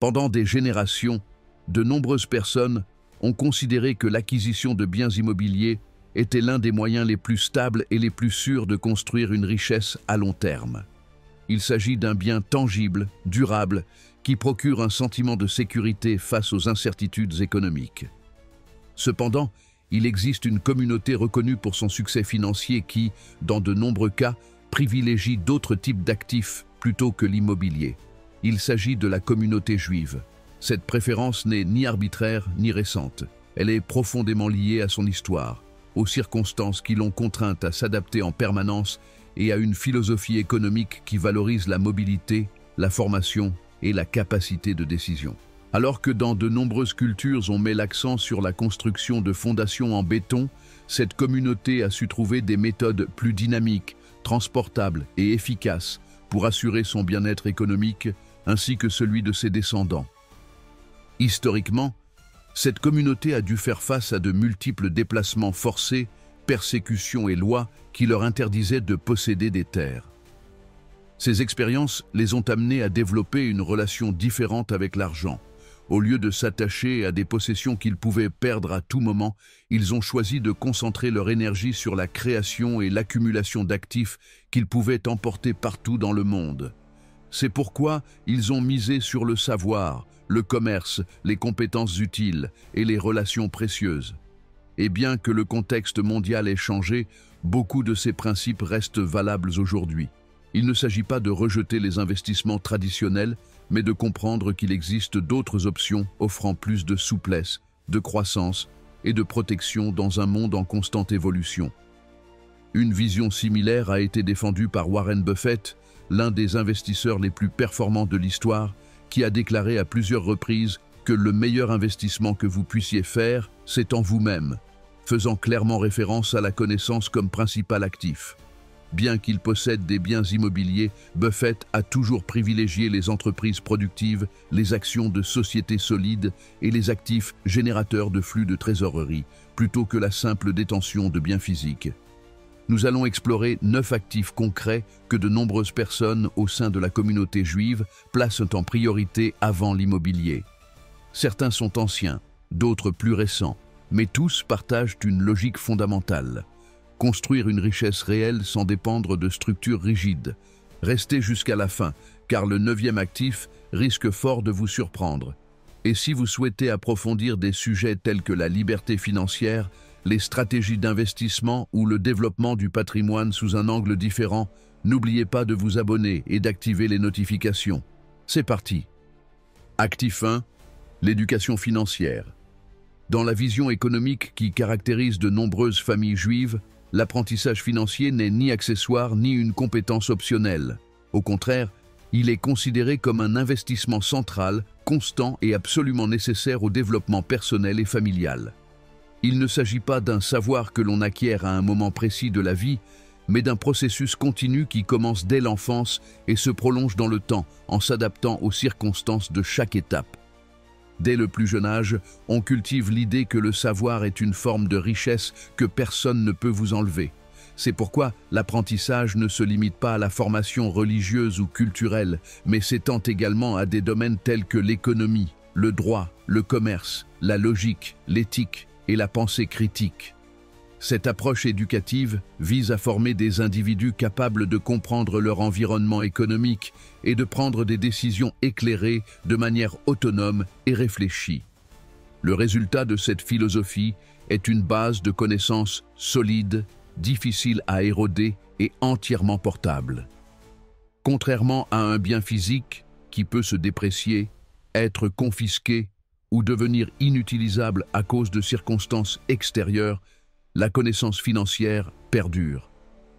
Pendant des générations, de nombreuses personnes ont considéré que l'acquisition de biens immobiliers était l'un des moyens les plus stables et les plus sûrs de construire une richesse à long terme. Il s'agit d'un bien tangible, durable, qui procure un sentiment de sécurité face aux incertitudes économiques. Cependant, il existe une communauté reconnue pour son succès financier qui, dans de nombreux cas, privilégie d'autres types d'actifs plutôt que l'immobilier. Il s'agit de la communauté juive. Cette préférence n'est ni arbitraire ni récente. Elle est profondément liée à son histoire, aux circonstances qui l'ont contrainte à s'adapter en permanence et à une philosophie économique qui valorise la mobilité, la formation et la capacité de décision. Alors que dans de nombreuses cultures on met l'accent sur la construction de fondations en béton, cette communauté a su trouver des méthodes plus dynamiques, transportables et efficaces pour assurer son bien-être économique ainsi que celui de ses descendants. Historiquement, cette communauté a dû faire face à de multiples déplacements forcés, persécutions et lois qui leur interdisaient de posséder des terres. Ces expériences les ont amenés à développer une relation différente avec l'argent. Au lieu de s'attacher à des possessions qu'ils pouvaient perdre à tout moment, ils ont choisi de concentrer leur énergie sur la création et l'accumulation d'actifs qu'ils pouvaient emporter partout dans le monde. C'est pourquoi ils ont misé sur le savoir, le commerce, les compétences utiles et les relations précieuses. Et bien que le contexte mondial ait changé, beaucoup de ces principes restent valables aujourd'hui. Il ne s'agit pas de rejeter les investissements traditionnels, mais de comprendre qu'il existe d'autres options offrant plus de souplesse, de croissance et de protection dans un monde en constante évolution. Une vision similaire a été défendue par Warren Buffett, l'un des investisseurs les plus performants de l'histoire, qui a déclaré à plusieurs reprises que le meilleur investissement que vous puissiez faire, c'est en vous-même, faisant clairement référence à la connaissance comme principal actif. Bien qu'il possède des biens immobiliers, Buffett a toujours privilégié les entreprises productives, les actions de sociétés solides et les actifs générateurs de flux de trésorerie, plutôt que la simple détention de biens physiques. Nous allons explorer 9 actifs concrets que de nombreuses personnes au sein de la communauté juive placent en priorité avant l'immobilier. Certains sont anciens, d'autres plus récents, mais tous partagent une logique fondamentale. Construire une richesse réelle sans dépendre de structures rigides. Restez jusqu'à la fin, car le 9e actif risque fort de vous surprendre. Et si vous souhaitez approfondir des sujets tels que la liberté financière, les stratégies d'investissement ou le développement du patrimoine sous un angle différent, n'oubliez pas de vous abonner et d'activer les notifications. C'est parti. Actif 1, l'éducation financière. Dans la vision économique qui caractérise de nombreuses familles juives, l'apprentissage financier n'est ni accessoire ni une compétence optionnelle. Au contraire, il est considéré comme un investissement central, constant et absolument nécessaire au développement personnel et familial. Il ne s'agit pas d'un savoir que l'on acquiert à un moment précis de la vie, mais d'un processus continu qui commence dès l'enfance et se prolonge dans le temps en s'adaptant aux circonstances de chaque étape. Dès le plus jeune âge, on cultive l'idée que le savoir est une forme de richesse que personne ne peut vous enlever. C'est pourquoi l'apprentissage ne se limite pas à la formation religieuse ou culturelle, mais s'étend également à des domaines tels que l'économie, le droit, le commerce, la logique, l'éthique et la pensée critique. Cette approche éducative vise à former des individus capables de comprendre leur environnement économique et de prendre des décisions éclairées de manière autonome et réfléchie. Le résultat de cette philosophie est une base de connaissances solide, difficile à éroder et entièrement portable. Contrairement à un bien physique qui peut se déprécier, être confisqué ou devenir inutilisable à cause de circonstances extérieures, la connaissance financière perdure.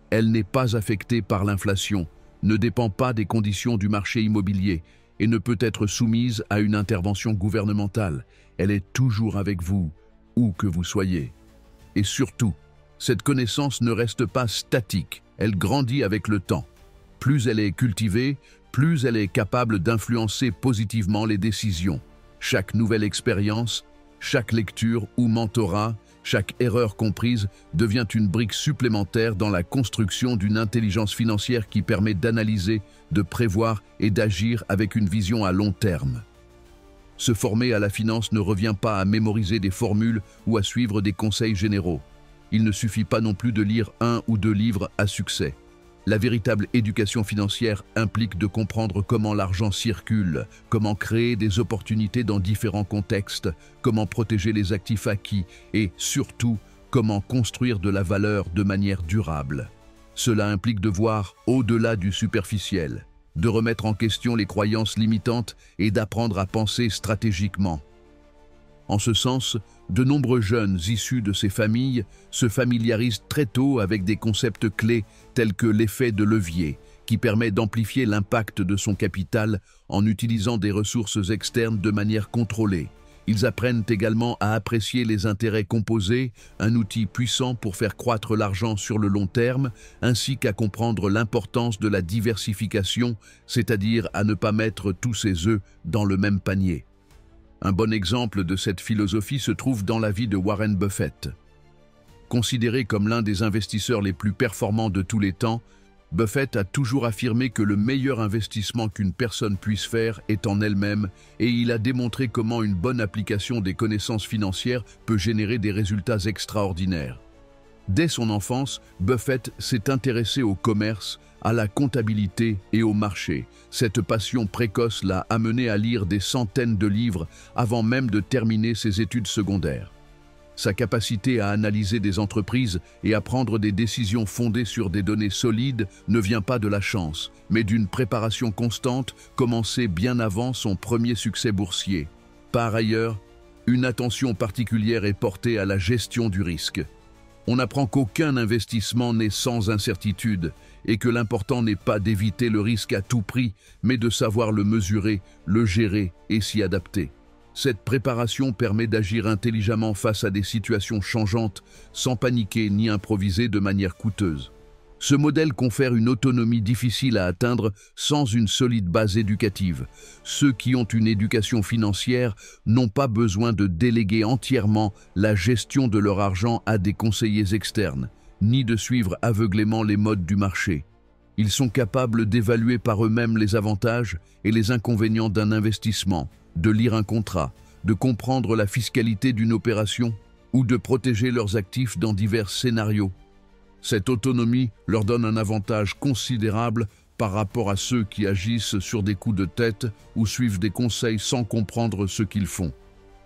Elle n'est pas affectée par l'inflation, ne dépend pas des conditions du marché immobilier et ne peut être soumise à une intervention gouvernementale. Elle est toujours avec vous, où que vous soyez. Et surtout, cette connaissance ne reste pas statique, elle grandit avec le temps. Plus elle est cultivée, plus elle est capable d'influencer positivement les décisions. Chaque nouvelle expérience, chaque lecture ou mentorat, chaque erreur comprise devient une brique supplémentaire dans la construction d'une intelligence financière qui permet d'analyser, de prévoir et d'agir avec une vision à long terme. Se former à la finance ne revient pas à mémoriser des formules ou à suivre des conseils généraux. Il ne suffit pas non plus de lire 1 ou 2 livres à succès. La véritable éducation financière implique de comprendre comment l'argent circule, comment créer des opportunités dans différents contextes, comment protéger les actifs acquis et, surtout, comment construire de la valeur de manière durable. Cela implique de voir au-delà du superficiel, de remettre en question les croyances limitantes et d'apprendre à penser stratégiquement. En ce sens, de nombreux jeunes issus de ces familles se familiarisent très tôt avec des concepts clés tels que l'effet de levier, qui permet d'amplifier l'impact de son capital en utilisant des ressources externes de manière contrôlée. Ils apprennent également à apprécier les intérêts composés, un outil puissant pour faire croître l'argent sur le long terme, ainsi qu'à comprendre l'importance de la diversification, c'est-à-dire à ne pas mettre tous ses œufs dans le même panier. Un bon exemple de cette philosophie se trouve dans la vie de Warren Buffett. Considéré comme l'un des investisseurs les plus performants de tous les temps, Buffett a toujours affirmé que le meilleur investissement qu'une personne puisse faire est en elle-même et il a démontré comment une bonne application des connaissances financières peut générer des résultats extraordinaires. Dès son enfance, Buffett s'est intéressé au commerce, à la comptabilité et au marché. Cette passion précoce l'a amené à lire des centaines de livres avant même de terminer ses études secondaires. Sa capacité à analyser des entreprises et à prendre des décisions fondées sur des données solides ne vient pas de la chance, mais d'une préparation constante commencée bien avant son premier succès boursier. Par ailleurs, une attention particulière est portée à la gestion du risque. On apprend qu'aucun investissement n'est sans incertitude et que l'important n'est pas d'éviter le risque à tout prix, mais de savoir le mesurer, le gérer et s'y adapter. Cette préparation permet d'agir intelligemment face à des situations changeantes, sans paniquer ni improviser de manière coûteuse. Ce modèle confère une autonomie difficile à atteindre sans une solide base éducative. Ceux qui ont une éducation financière n'ont pas besoin de déléguer entièrement la gestion de leur argent à des conseillers externes, ni de suivre aveuglément les modes du marché. Ils sont capables d'évaluer par eux-mêmes les avantages et les inconvénients d'un investissement, de lire un contrat, de comprendre la fiscalité d'une opération ou de protéger leurs actifs dans divers scénarios. Cette autonomie leur donne un avantage considérable par rapport à ceux qui agissent sur des coups de tête ou suivent des conseils sans comprendre ce qu'ils font.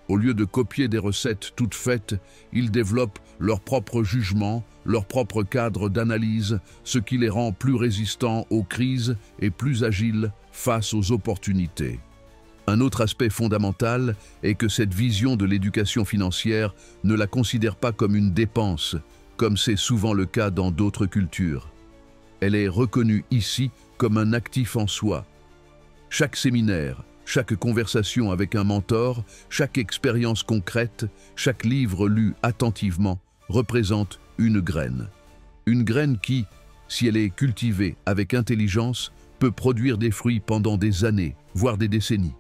Au lieu de copier des recettes toutes faites, ils développent leur propre jugement, leur propre cadre d'analyse, ce qui les rend plus résistants aux crises et plus agiles face aux opportunités. Un autre aspect fondamental est que cette vision de l'éducation financière ne la considère pas comme une dépense, comme c'est souvent le cas dans d'autres cultures. Elle est reconnue ici comme un actif en soi. Chaque séminaire, chaque conversation avec un mentor, chaque expérience concrète, chaque livre lu attentivement représente une graine. Une graine qui, si elle est cultivée avec intelligence, peut produire des fruits pendant des années, voire des décennies.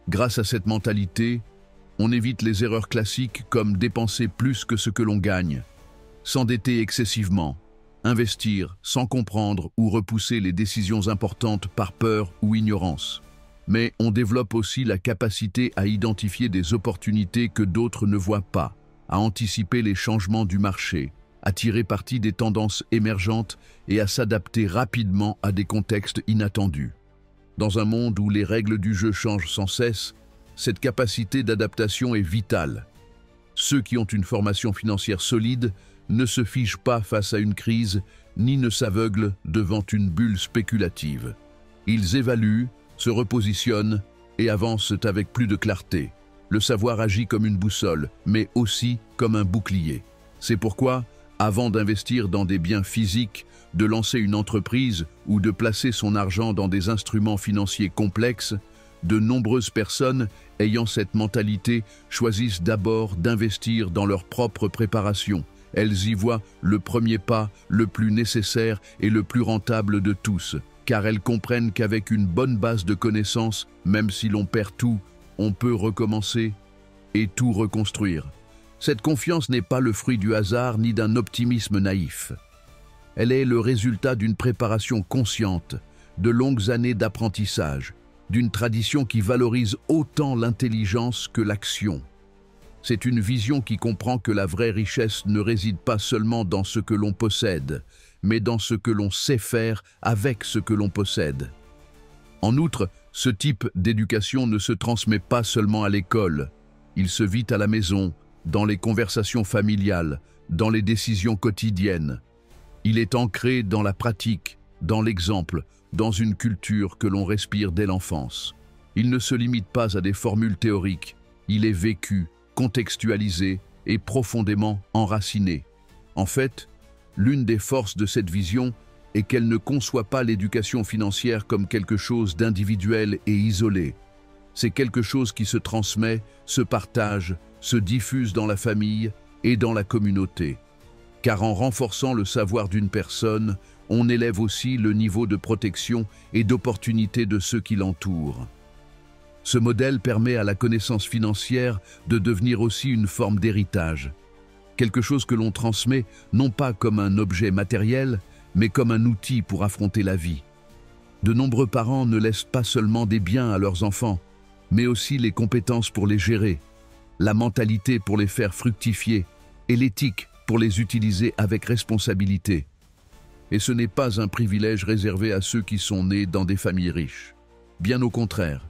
Grâce à cette mentalité, on évite les erreurs classiques comme dépenser plus que ce que l'on gagne, s'endetter excessivement, investir sans comprendre ou repousser les décisions importantes par peur ou ignorance. Mais on développe aussi la capacité à identifier des opportunités que d'autres ne voient pas, à anticiper les changements du marché, à tirer parti des tendances émergentes et à s'adapter rapidement à des contextes inattendus. Dans un monde où les règles du jeu changent sans cesse, cette capacité d'adaptation est vitale. Ceux qui ont une formation financière solide ne se figent pas face à une crise ni ne s'aveuglent devant une bulle spéculative. Ils évaluent, se repositionnent et avancent avec plus de clarté. Le savoir agit comme une boussole, mais aussi comme un bouclier. C'est pourquoi, avant d'investir dans des biens physiques, de lancer une entreprise ou de placer son argent dans des instruments financiers complexes, de nombreuses personnes ayant cette mentalité choisissent d'abord d'investir dans leur propre préparation. Elles y voient le premier pas, le plus nécessaire et le plus rentable de tous, car elles comprennent qu'avec une bonne base de connaissances, même si l'on perd tout, on peut recommencer et tout reconstruire. Cette confiance n'est pas le fruit du hasard ni d'un optimisme naïf. Elle est le résultat d'une préparation consciente, de longues années d'apprentissage d'une tradition qui valorise autant l'intelligence que l'action. C'est une vision qui comprend que la vraie richesse ne réside pas seulement dans ce que l'on possède, mais dans ce que l'on sait faire avec ce que l'on possède. En outre, ce type d'éducation ne se transmet pas seulement à l'école. Il se vit à la maison, dans les conversations familiales, dans les décisions quotidiennes. Il est ancré dans la pratique, dans l'exemple, dans une culture que l'on respire dès l'enfance. Il ne se limite pas à des formules théoriques. Il est vécu, contextualisé et profondément enraciné. En fait, l'une des forces de cette vision est qu'elle ne conçoit pas l'éducation financière comme quelque chose d'individuel et isolé. C'est quelque chose qui se transmet, se partage, se diffuse dans la famille et dans la communauté. Car en renforçant le savoir d'une personne, on élève aussi le niveau de protection et d'opportunité de ceux qui l'entourent. Ce modèle permet à la connaissance financière de devenir aussi une forme d'héritage. Quelque chose que l'on transmet non pas comme un objet matériel, mais comme un outil pour affronter la vie. De nombreux parents ne laissent pas seulement des biens à leurs enfants, mais aussi les compétences pour les gérer, la mentalité pour les faire fructifier et l'éthique pour les utiliser avec responsabilité. Et ce n'est pas un privilège réservé à ceux qui sont nés dans des familles riches. Bien au contraire,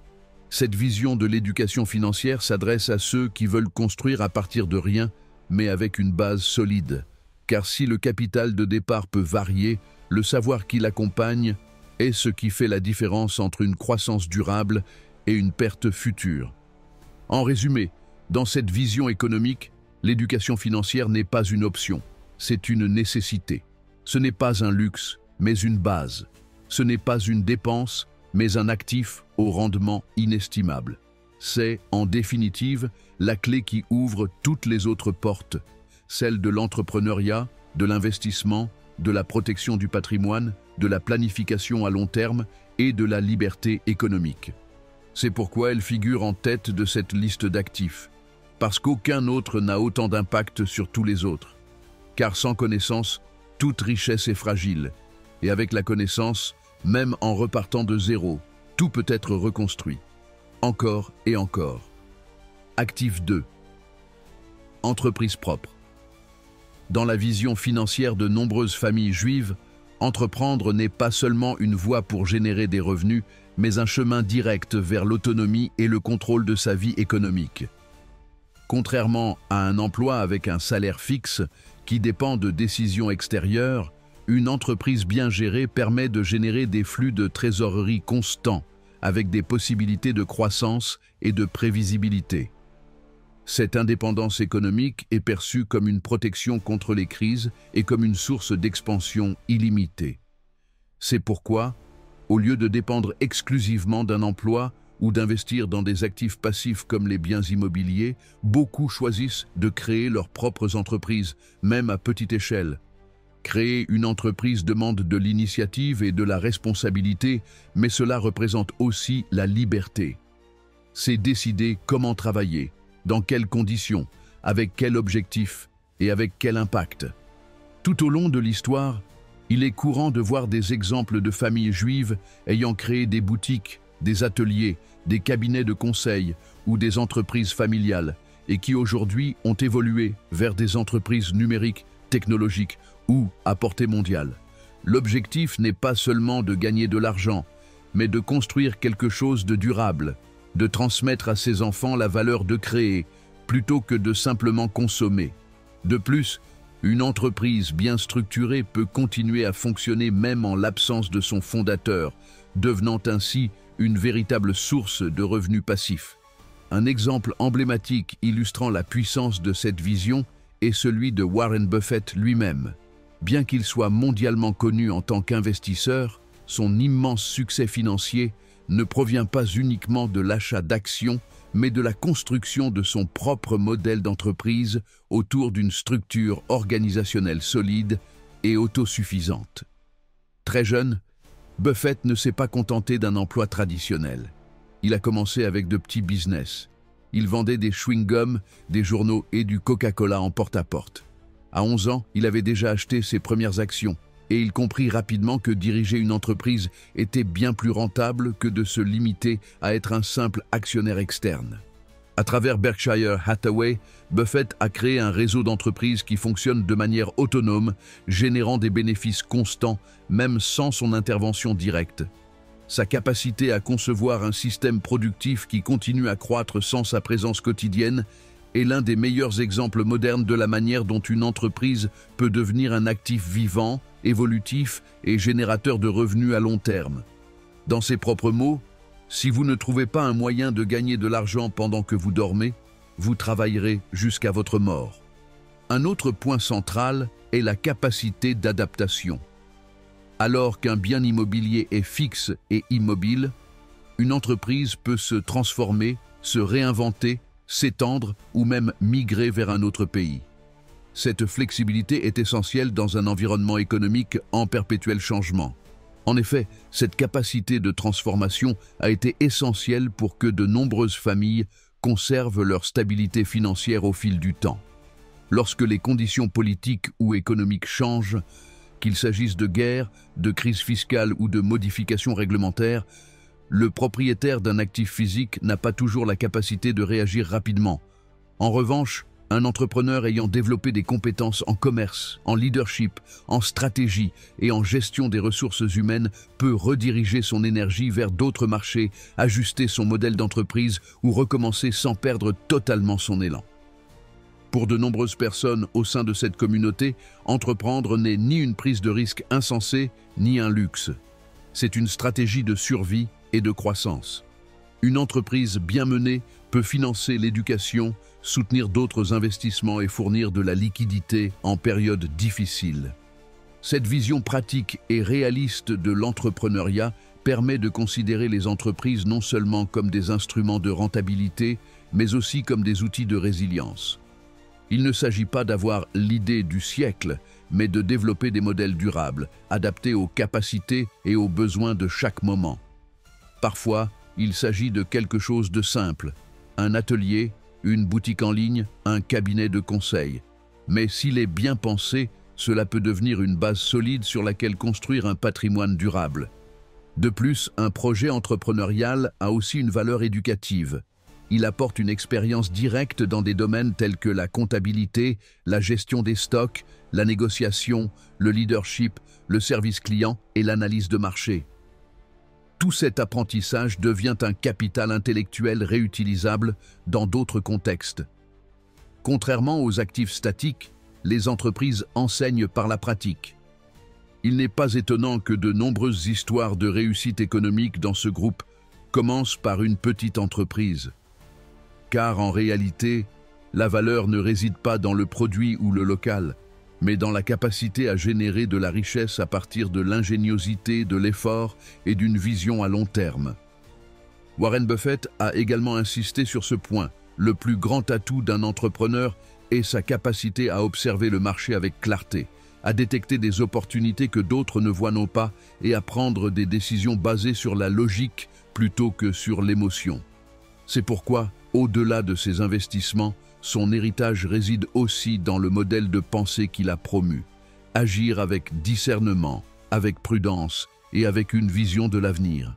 cette vision de l'éducation financière s'adresse à ceux qui veulent construire à partir de rien, mais avec une base solide. Car si le capital de départ peut varier, le savoir qui l'accompagne est ce qui fait la différence entre une croissance durable et une perte future. En résumé, dans cette vision économique, l'éducation financière n'est pas une option, c'est une nécessité. Ce n'est pas un luxe, mais une base. Ce n'est pas une dépense, mais un actif au rendement inestimable. C'est, en définitive, la clé qui ouvre toutes les autres portes, celle de l'entrepreneuriat, de l'investissement, de la protection du patrimoine, de la planification à long terme et de la liberté économique. C'est pourquoi elle figure en tête de cette liste d'actifs, parce qu'aucun autre n'a autant d'impact sur tous les autres. Car sans connaissance, toute richesse est fragile, et avec la connaissance, même en repartant de zéro, tout peut être reconstruit. Encore et encore. Actif 2. Entreprise propre. Dans la vision financière de nombreuses familles juives, entreprendre n'est pas seulement une voie pour générer des revenus, mais un chemin direct vers l'autonomie et le contrôle de sa vie économique. Contrairement à un emploi avec un salaire fixe qui dépend de décisions extérieures, une entreprise bien gérée permet de générer des flux de trésorerie constants, avec des possibilités de croissance et de prévisibilité. Cette indépendance économique est perçue comme une protection contre les crises et comme une source d'expansion illimitée. C'est pourquoi, au lieu de dépendre exclusivement d'un emploi ou d'investir dans des actifs passifs comme les biens immobiliers, beaucoup choisissent de créer leurs propres entreprises, même à petite échelle. Créer une entreprise demande de l'initiative et de la responsabilité, mais cela représente aussi la liberté. C'est décider comment travailler, dans quelles conditions, avec quel objectif et avec quel impact. Tout au long de l'histoire, il est courant de voir des exemples de familles juives ayant créé des boutiques, des ateliers, des cabinets de conseil ou des entreprises familiales et qui aujourd'hui ont évolué vers des entreprises numériques, technologiques ou à portée mondiale. L'objectif n'est pas seulement de gagner de l'argent, mais de construire quelque chose de durable, de transmettre à ses enfants la valeur de créer, plutôt que de simplement consommer. De plus, une entreprise bien structurée peut continuer à fonctionner même en l'absence de son fondateur, devenant ainsi une véritable source de revenus passifs. Un exemple emblématique illustrant la puissance de cette vision est celui de Warren Buffett lui-même. Bien qu'il soit mondialement connu en tant qu'investisseur, son immense succès financier ne provient pas uniquement de l'achat d'actions, mais de la construction de son propre modèle d'entreprise autour d'une structure organisationnelle solide et autosuffisante. Très jeune, Buffett ne s'est pas contenté d'un emploi traditionnel. Il a commencé avec de petits business. Il vendait des chewing-gums, des journaux et du Coca-Cola en porte-à-porte. À 11 ans, il avait déjà acheté ses premières actions et il comprit rapidement que diriger une entreprise était bien plus rentable que de se limiter à être un simple actionnaire externe. À travers Berkshire Hathaway, Buffett a créé un réseau d'entreprises qui fonctionne de manière autonome, générant des bénéfices constants, même sans son intervention directe. Sa capacité à concevoir un système productif qui continue à croître sans sa présence quotidienne est l'un des meilleurs exemples modernes de la manière dont une entreprise peut devenir un actif vivant, évolutif et générateur de revenus à long terme. Dans ses propres mots, si vous ne trouvez pas un moyen de gagner de l'argent pendant que vous dormez, vous travaillerez jusqu'à votre mort. Un autre point central est la capacité d'adaptation. Alors qu'un bien immobilier est fixe et immobile, une entreprise peut se transformer, se réinventer, s'étendre ou même migrer vers un autre pays. Cette flexibilité est essentielle dans un environnement économique en perpétuel changement. En effet, cette capacité de transformation a été essentielle pour que de nombreuses familles conservent leur stabilité financière au fil du temps. Lorsque les conditions politiques ou économiques changent, qu'il s'agisse de guerre, de crise fiscale ou de modifications réglementaires, le propriétaire d'un actif physique n'a pas toujours la capacité de réagir rapidement. En revanche, un entrepreneur ayant développé des compétences en commerce, en leadership, en stratégie et en gestion des ressources humaines peut rediriger son énergie vers d'autres marchés, ajuster son modèle d'entreprise ou recommencer sans perdre totalement son élan. Pour de nombreuses personnes au sein de cette communauté, entreprendre n'est ni une prise de risque insensée, ni un luxe. C'est une stratégie de survie et de croissance. Une entreprise bien menée peut financer l'éducation, soutenir d'autres investissements et fournir de la liquidité en période difficile. Cette vision pratique et réaliste de l'entrepreneuriat permet de considérer les entreprises non seulement comme des instruments de rentabilité, mais aussi comme des outils de résilience. Il ne s'agit pas d'avoir l'idée du siècle, mais de développer des modèles durables, adaptés aux capacités et aux besoins de chaque moment. Parfois, il s'agit de quelque chose de simple, un atelier, une boutique en ligne, un cabinet de conseil. Mais s'il est bien pensé, cela peut devenir une base solide sur laquelle construire un patrimoine durable. De plus, un projet entrepreneurial a aussi une valeur éducative. Il apporte une expérience directe dans des domaines tels que la comptabilité, la gestion des stocks, la négociation, le leadership, le service client et l'analyse de marché. Tout cet apprentissage devient un capital intellectuel réutilisable dans d'autres contextes. Contrairement aux actifs statiques, les entreprises enseignent par la pratique. Il n'est pas étonnant que de nombreuses histoires de réussite économique dans ce groupe commencent par une petite entreprise. Car en réalité, la valeur ne réside pas dans le produit ou le local, mais dans la capacité à générer de la richesse à partir de l'ingéniosité, de l'effort et d'une vision à long terme. Warren Buffett a également insisté sur ce point. Le plus grand atout d'un entrepreneur est sa capacité à observer le marché avec clarté, à détecter des opportunités que d'autres ne voient non pas et à prendre des décisions basées sur la logique plutôt que sur l'émotion. C'est pourquoi, au-delà de ses investissements, son héritage réside aussi dans le modèle de pensée qu'il a promu. Agir avec discernement, avec prudence et avec une vision de l'avenir.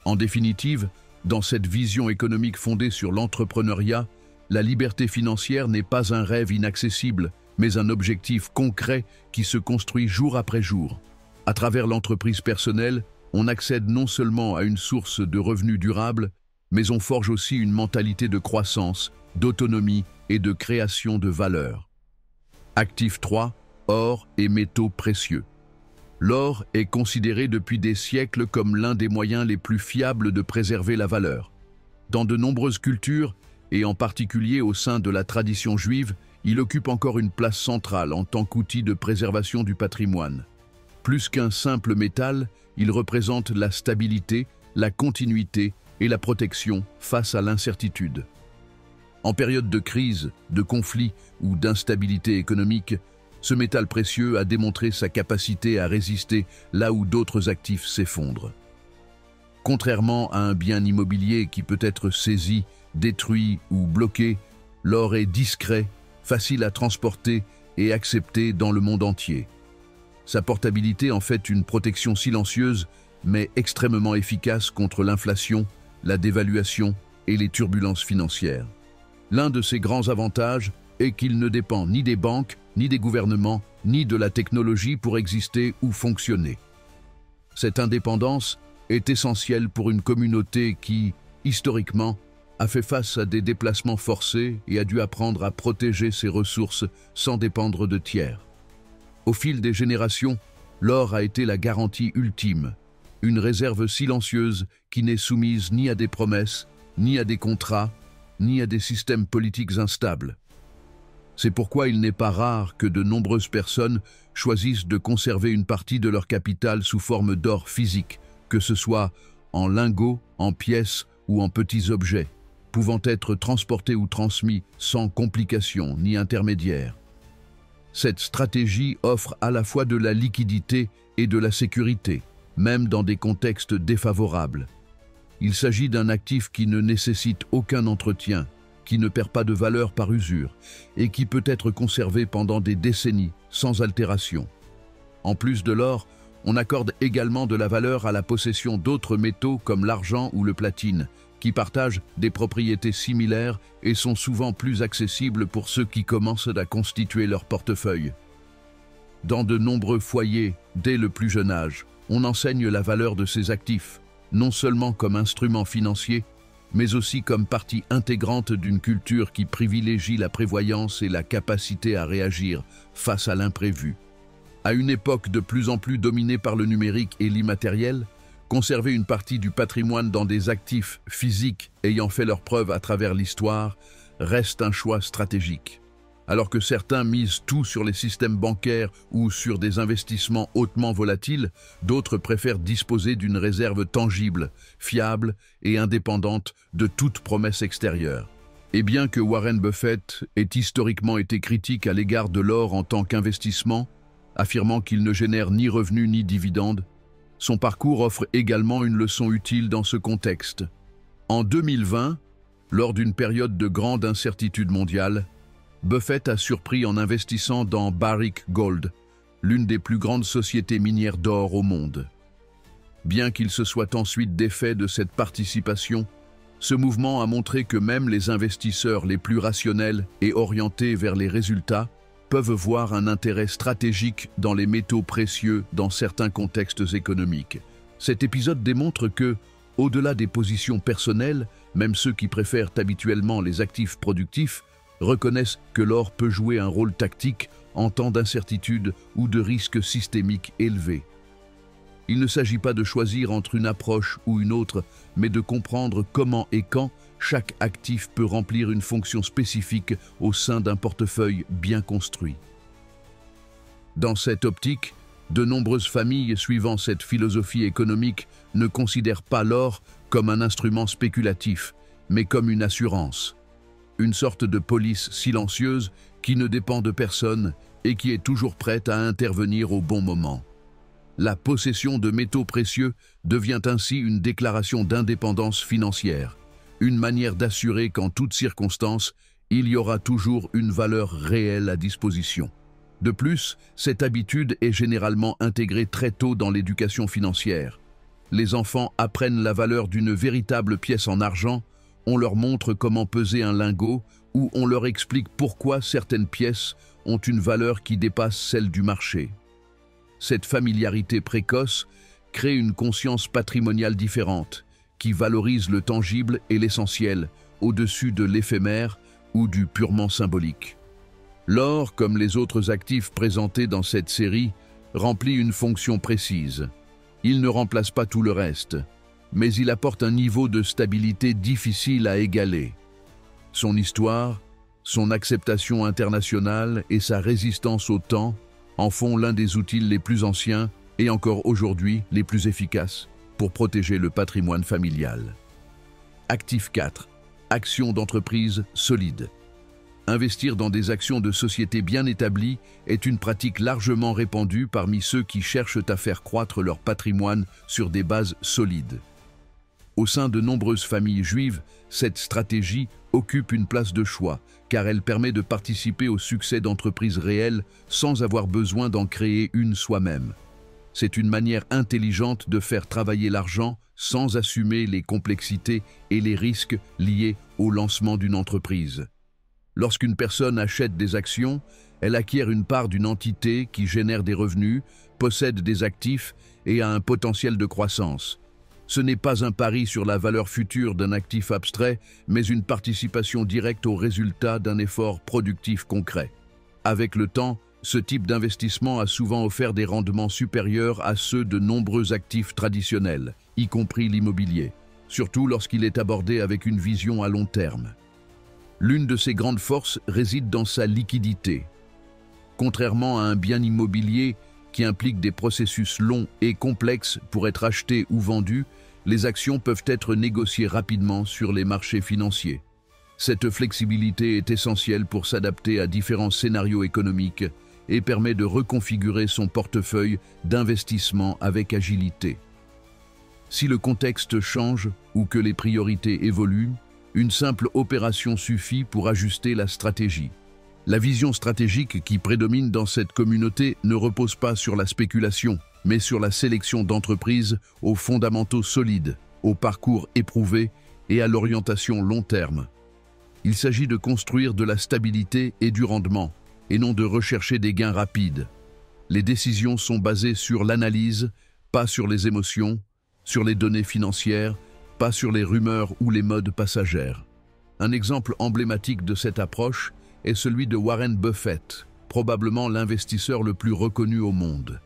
En définitive, dans cette vision économique fondée sur l'entrepreneuriat, la liberté financière n'est pas un rêve inaccessible, mais un objectif concret qui se construit jour après jour. À travers l'entreprise personnelle, on accède non seulement à une source de revenus durables, mais on forge aussi une mentalité de croissance, d'autonomie et de création de valeur. Actif 3, or et métaux précieux. L'or est considéré depuis des siècles comme l'un des moyens les plus fiables de préserver la valeur. Dans de nombreuses cultures, et en particulier au sein de la tradition juive, il occupe encore une place centrale en tant qu'outil de préservation du patrimoine. Plus qu'un simple métal, il représente la stabilité, la continuité et la protection face à l'incertitude. En période de crise, de conflit ou d'instabilité économique, ce métal précieux a démontré sa capacité à résister là où d'autres actifs s'effondrent. Contrairement à un bien immobilier qui peut être saisi, détruit ou bloqué, l'or est discret, facile à transporter et accepté dans le monde entier. Sa portabilité en fait une protection silencieuse, mais extrêmement efficace contre l'inflation, la dévaluation et les turbulences financières. L'un de ses grands avantages est qu'il ne dépend ni des banques, ni des gouvernements, ni de la technologie pour exister ou fonctionner. Cette indépendance est essentielle pour une communauté qui, historiquement, a fait face à des déplacements forcés et a dû apprendre à protéger ses ressources sans dépendre de tiers. Au fil des générations, l'or a été la garantie ultime, une réserve silencieuse qui n'est soumise ni à des promesses, ni à des contrats, ni à des systèmes politiques instables. C'est pourquoi il n'est pas rare que de nombreuses personnes choisissent de conserver une partie de leur capital sous forme d'or physique, que ce soit en lingots, en pièces ou en petits objets, pouvant être transportés ou transmis sans complications ni intermédiaires. Cette stratégie offre à la fois de la liquidité et de la sécurité, même dans des contextes défavorables. Il s'agit d'un actif qui ne nécessite aucun entretien, qui ne perd pas de valeur par usure et qui peut être conservé pendant des décennies sans altération. En plus de l'or, on accorde également de la valeur à la possession d'autres métaux comme l'argent ou le platine, qui partagent des propriétés similaires et sont souvent plus accessibles pour ceux qui commencent à constituer leur portefeuille. Dans de nombreux foyers, dès le plus jeune âge, on enseigne la valeur de ces actifs, non seulement comme instrument financier, mais aussi comme partie intégrante d'une culture qui privilégie la prévoyance et la capacité à réagir face à l'imprévu. À une époque de plus en plus dominée par le numérique et l'immatériel, conserver une partie du patrimoine dans des actifs physiques ayant fait leurs preuves à travers l'histoire reste un choix stratégique. Alors que certains misent tout sur les systèmes bancaires ou sur des investissements hautement volatiles, d'autres préfèrent disposer d'une réserve tangible, fiable et indépendante de toute promesse extérieure. Et bien que Warren Buffett ait historiquement été critique à l'égard de l'or en tant qu'investissement, affirmant qu'il ne génère ni revenus ni dividendes, son parcours offre également une leçon utile dans ce contexte. En 2020, lors d'une période de grande incertitude mondiale, Buffett a surpris en investissant dans Barrick Gold, l'une des plus grandes sociétés minières d'or au monde. Bien qu'il se soit ensuite défait de cette participation, ce mouvement a montré que même les investisseurs les plus rationnels et orientés vers les résultats peuvent voir un intérêt stratégique dans les métaux précieux dans certains contextes économiques. Cet épisode démontre que, au-delà des positions personnelles, même ceux qui préfèrent habituellement les actifs productifs reconnaissent que l'or peut jouer un rôle tactique en temps d'incertitude ou de risque systémique élevé. Il ne s'agit pas de choisir entre une approche ou une autre, mais de comprendre comment et quand chaque actif peut remplir une fonction spécifique au sein d'un portefeuille bien construit. Dans cette optique, de nombreuses familles suivant cette philosophie économique ne considèrent pas l'or comme un instrument spéculatif, mais comme une assurance. Une sorte de police silencieuse qui ne dépend de personne et qui est toujours prête à intervenir au bon moment. La possession de métaux précieux devient ainsi une déclaration d'indépendance financière, une manière d'assurer qu'en toutes circonstances, il y aura toujours une valeur réelle à disposition. De plus, cette habitude est généralement intégrée très tôt dans l'éducation financière. Les enfants apprennent la valeur d'une véritable pièce en argent, on leur montre comment peser un lingot ou on leur explique pourquoi certaines pièces ont une valeur qui dépasse celle du marché. Cette familiarité précoce crée une conscience patrimoniale différente, qui valorise le tangible et l'essentiel au-dessus de l'éphémère ou du purement symbolique. L'or, comme les autres actifs présentés dans cette série, remplit une fonction précise. Il ne remplace pas tout le reste, mais il apporte un niveau de stabilité difficile à égaler. Son histoire, son acceptation internationale et sa résistance au temps en font l'un des outils les plus anciens et encore aujourd'hui les plus efficaces pour protéger le patrimoine familial. Actif 4. Actions d'entreprise solides. Investir dans des actions de sociétés bien établies est une pratique largement répandue parmi ceux qui cherchent à faire croître leur patrimoine sur des bases solides. Au sein de nombreuses familles juives, cette stratégie occupe une place de choix, car elle permet de participer au succès d'entreprises réelles sans avoir besoin d'en créer une soi-même. C'est une manière intelligente de faire travailler l'argent sans assumer les complexités et les risques liés au lancement d'une entreprise. Lorsqu'une personne achète des actions, elle acquiert une part d'une entité qui génère des revenus, possède des actifs et a un potentiel de croissance. Ce n'est pas un pari sur la valeur future d'un actif abstrait, mais une participation directe au résultat d'un effort productif concret. Avec le temps, ce type d'investissement a souvent offert des rendements supérieurs à ceux de nombreux actifs traditionnels, y compris l'immobilier, surtout lorsqu'il est abordé avec une vision à long terme. L'une de ses grandes forces réside dans sa liquidité. Contrairement à un bien immobilier qui implique des processus longs et complexes pour être achetés ou vendus, les actions peuvent être négociées rapidement sur les marchés financiers. Cette flexibilité est essentielle pour s'adapter à différents scénarios économiques et permet de reconfigurer son portefeuille d'investissement avec agilité. Si le contexte change ou que les priorités évoluent, une simple opération suffit pour ajuster la stratégie. La vision stratégique qui prédomine dans cette communauté ne repose pas sur la spéculation, mais sur la sélection d'entreprises aux fondamentaux solides, au parcours éprouvé et à l'orientation long terme. Il s'agit de construire de la stabilité et du rendement, et non de rechercher des gains rapides. Les décisions sont basées sur l'analyse, pas sur les émotions, sur les données financières, pas sur les rumeurs ou les modes passagères. Un exemple emblématique de cette approche est celui de Warren Buffett, probablement l'investisseur le plus reconnu au monde.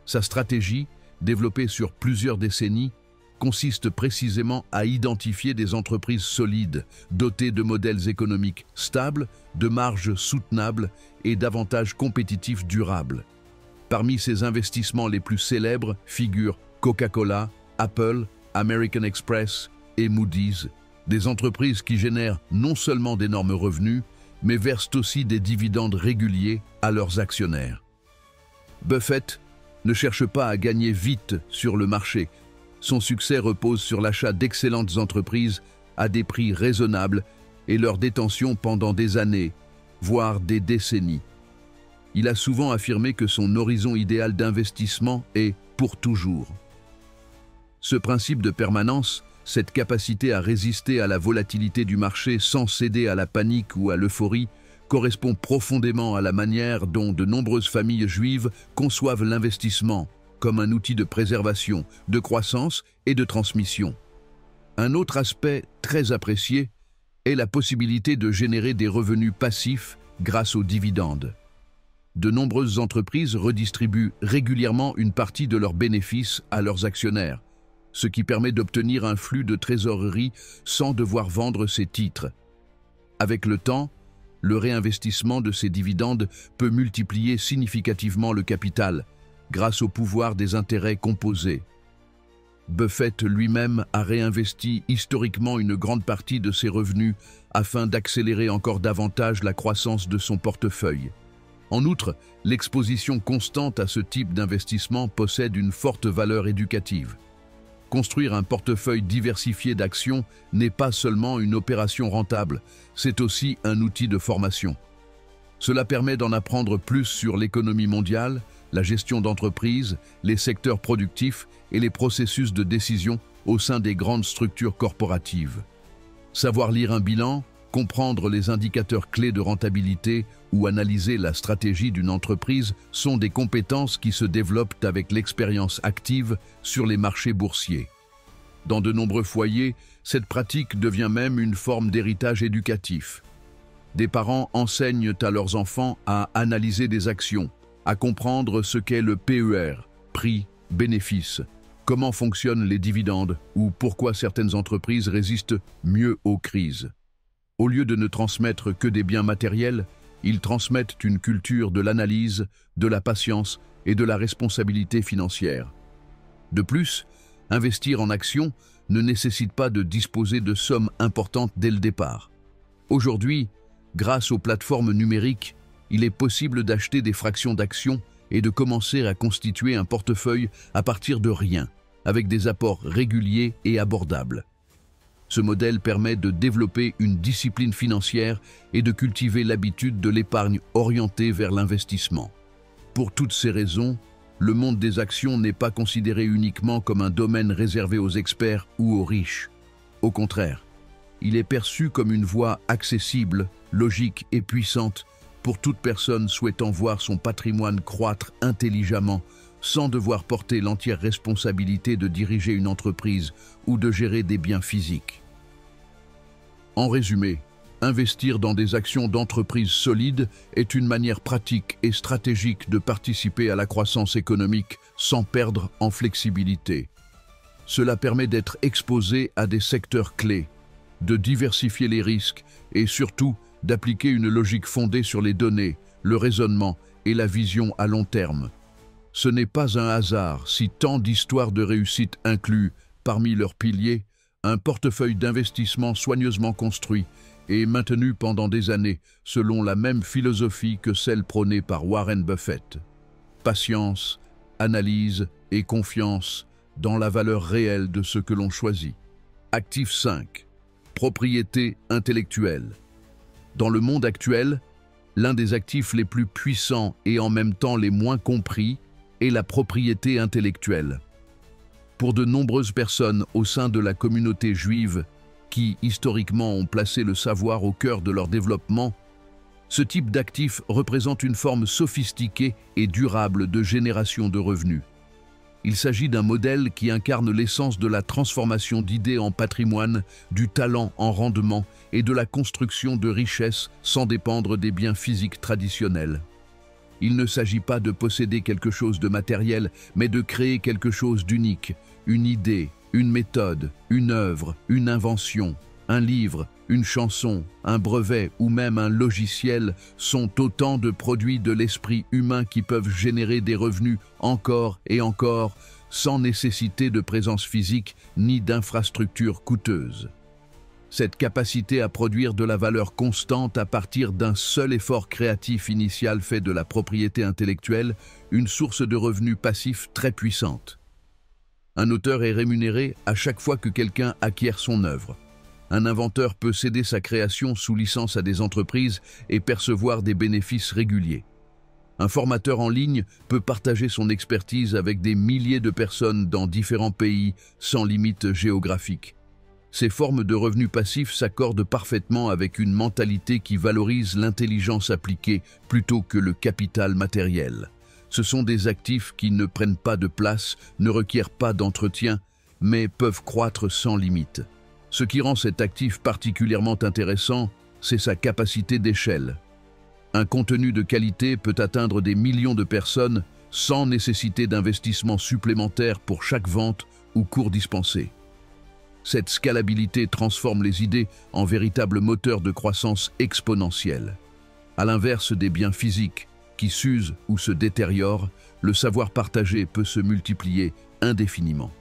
Sa stratégie, développée sur plusieurs décennies, consiste précisément à identifier des entreprises solides, dotées de modèles économiques stables, de marges soutenables et d'avantages compétitifs durables. Parmi ces investissements les plus célèbres figurent Coca-Cola, Apple, American Express et Moody's, des entreprises qui génèrent non seulement d'énormes revenus, mais versent aussi des dividendes réguliers à leurs actionnaires. Buffett ne cherche pas à gagner vite sur le marché. Son succès repose sur l'achat d'excellentes entreprises à des prix raisonnables et leur détention pendant des années, voire des décennies. Il a souvent affirmé que son horizon idéal d'investissement est pour toujours. Ce principe de permanence, cette capacité à résister à la volatilité du marché sans céder à la panique ou à l'euphorie, correspond profondément à la manière dont de nombreuses familles juives conçoivent l'investissement comme un outil de préservation, de croissance et de transmission. Un autre aspect très apprécié est la possibilité de générer des revenus passifs grâce aux dividendes. De nombreuses entreprises redistribuent régulièrement une partie de leurs bénéfices à leurs actionnaires, ce qui permet d'obtenir un flux de trésorerie sans devoir vendre ses titres. Avec le temps, le réinvestissement de ces dividendes peut multiplier significativement le capital, grâce au pouvoir des intérêts composés. Buffett lui-même a réinvesti historiquement une grande partie de ses revenus afin d'accélérer encore davantage la croissance de son portefeuille. En outre, l'exposition constante à ce type d'investissement possède une forte valeur éducative. Construire un portefeuille diversifié d'actions n'est pas seulement une opération rentable, c'est aussi un outil de formation. Cela permet d'en apprendre plus sur l'économie mondiale, la gestion d'entreprises, les secteurs productifs et les processus de décision au sein des grandes structures corporatives. Savoir lire un bilan, comprendre les indicateurs clés de rentabilité ou analyser la stratégie d'une entreprise sont des compétences qui se développent avec l'expérience active sur les marchés boursiers. Dans de nombreux foyers, cette pratique devient même une forme d'héritage éducatif. Des parents enseignent à leurs enfants à analyser des actions, à comprendre ce qu'est le PER, prix, bénéfice, comment fonctionnent les dividendes ou pourquoi certaines entreprises résistent mieux aux crises. Au lieu de ne transmettre que des biens matériels, ils transmettent une culture de l'analyse, de la patience et de la responsabilité financière. De plus, investir en actions ne nécessite pas de disposer de sommes importantes dès le départ. Aujourd'hui, grâce aux plateformes numériques, il est possible d'acheter des fractions d'actions et de commencer à constituer un portefeuille à partir de rien, avec des apports réguliers et abordables. Ce modèle permet de développer une discipline financière et de cultiver l'habitude de l'épargne orientée vers l'investissement. Pour toutes ces raisons, le monde des actions n'est pas considéré uniquement comme un domaine réservé aux experts ou aux riches. Au contraire, il est perçu comme une voie accessible, logique et puissante pour toute personne souhaitant voir son patrimoine croître intelligemment sans devoir porter l'entière responsabilité de diriger une entreprise ou de gérer des biens physiques. En résumé, investir dans des actions d'entreprises solides est une manière pratique et stratégique de participer à la croissance économique sans perdre en flexibilité. Cela permet d'être exposé à des secteurs clés, de diversifier les risques et surtout d'appliquer une logique fondée sur les données, le raisonnement et la vision à long terme. Ce n'est pas un hasard si tant d'histoires de réussite incluent, parmi leurs piliers, un portefeuille d'investissement soigneusement construit et maintenu pendant des années selon la même philosophie que celle prônée par Warren Buffett. Patience, analyse et confiance dans la valeur réelle de ce que l'on choisit. Actif 5. Propriété intellectuelle. Dans le monde actuel, l'un des actifs les plus puissants et en même temps les moins compris est la propriété intellectuelle. Pour de nombreuses personnes au sein de la communauté juive qui, historiquement, ont placé le savoir au cœur de leur développement, ce type d'actif représente une forme sophistiquée et durable de génération de revenus. Il s'agit d'un modèle qui incarne l'essence de la transformation d'idées en patrimoine, du talent en rendement et de la construction de richesses sans dépendre des biens physiques traditionnels. Il ne s'agit pas de posséder quelque chose de matériel, mais de créer quelque chose d'unique, une idée, une méthode, une œuvre, une invention, un livre, une chanson, un brevet ou même un logiciel sont autant de produits de l'esprit humain qui peuvent générer des revenus encore et encore, sans nécessité de présence physique ni d'infrastructures coûteuses. Cette capacité à produire de la valeur constante à partir d'un seul effort créatif initial fait de la propriété intellectuelle une source de revenus passifs très puissante. Un auteur est rémunéré à chaque fois que quelqu'un acquiert son œuvre. Un inventeur peut céder sa création sous licence à des entreprises et percevoir des bénéfices réguliers. Un formateur en ligne peut partager son expertise avec des milliers de personnes dans différents pays sans limite géographique. Ces formes de revenus passifs s'accordent parfaitement avec une mentalité qui valorise l'intelligence appliquée plutôt que le capital matériel. Ce sont des actifs qui ne prennent pas de place, ne requièrent pas d'entretien, mais peuvent croître sans limite. Ce qui rend cet actif particulièrement intéressant, c'est sa capacité d'échelle. Un contenu de qualité peut atteindre des millions de personnes sans nécessité d'investissement supplémentaire pour chaque vente ou cours dispensé. Cette scalabilité transforme les idées en véritables moteurs de croissance exponentielle. À l'inverse des biens physiques, qui s'usent ou se détériorent, le savoir partagé peut se multiplier indéfiniment.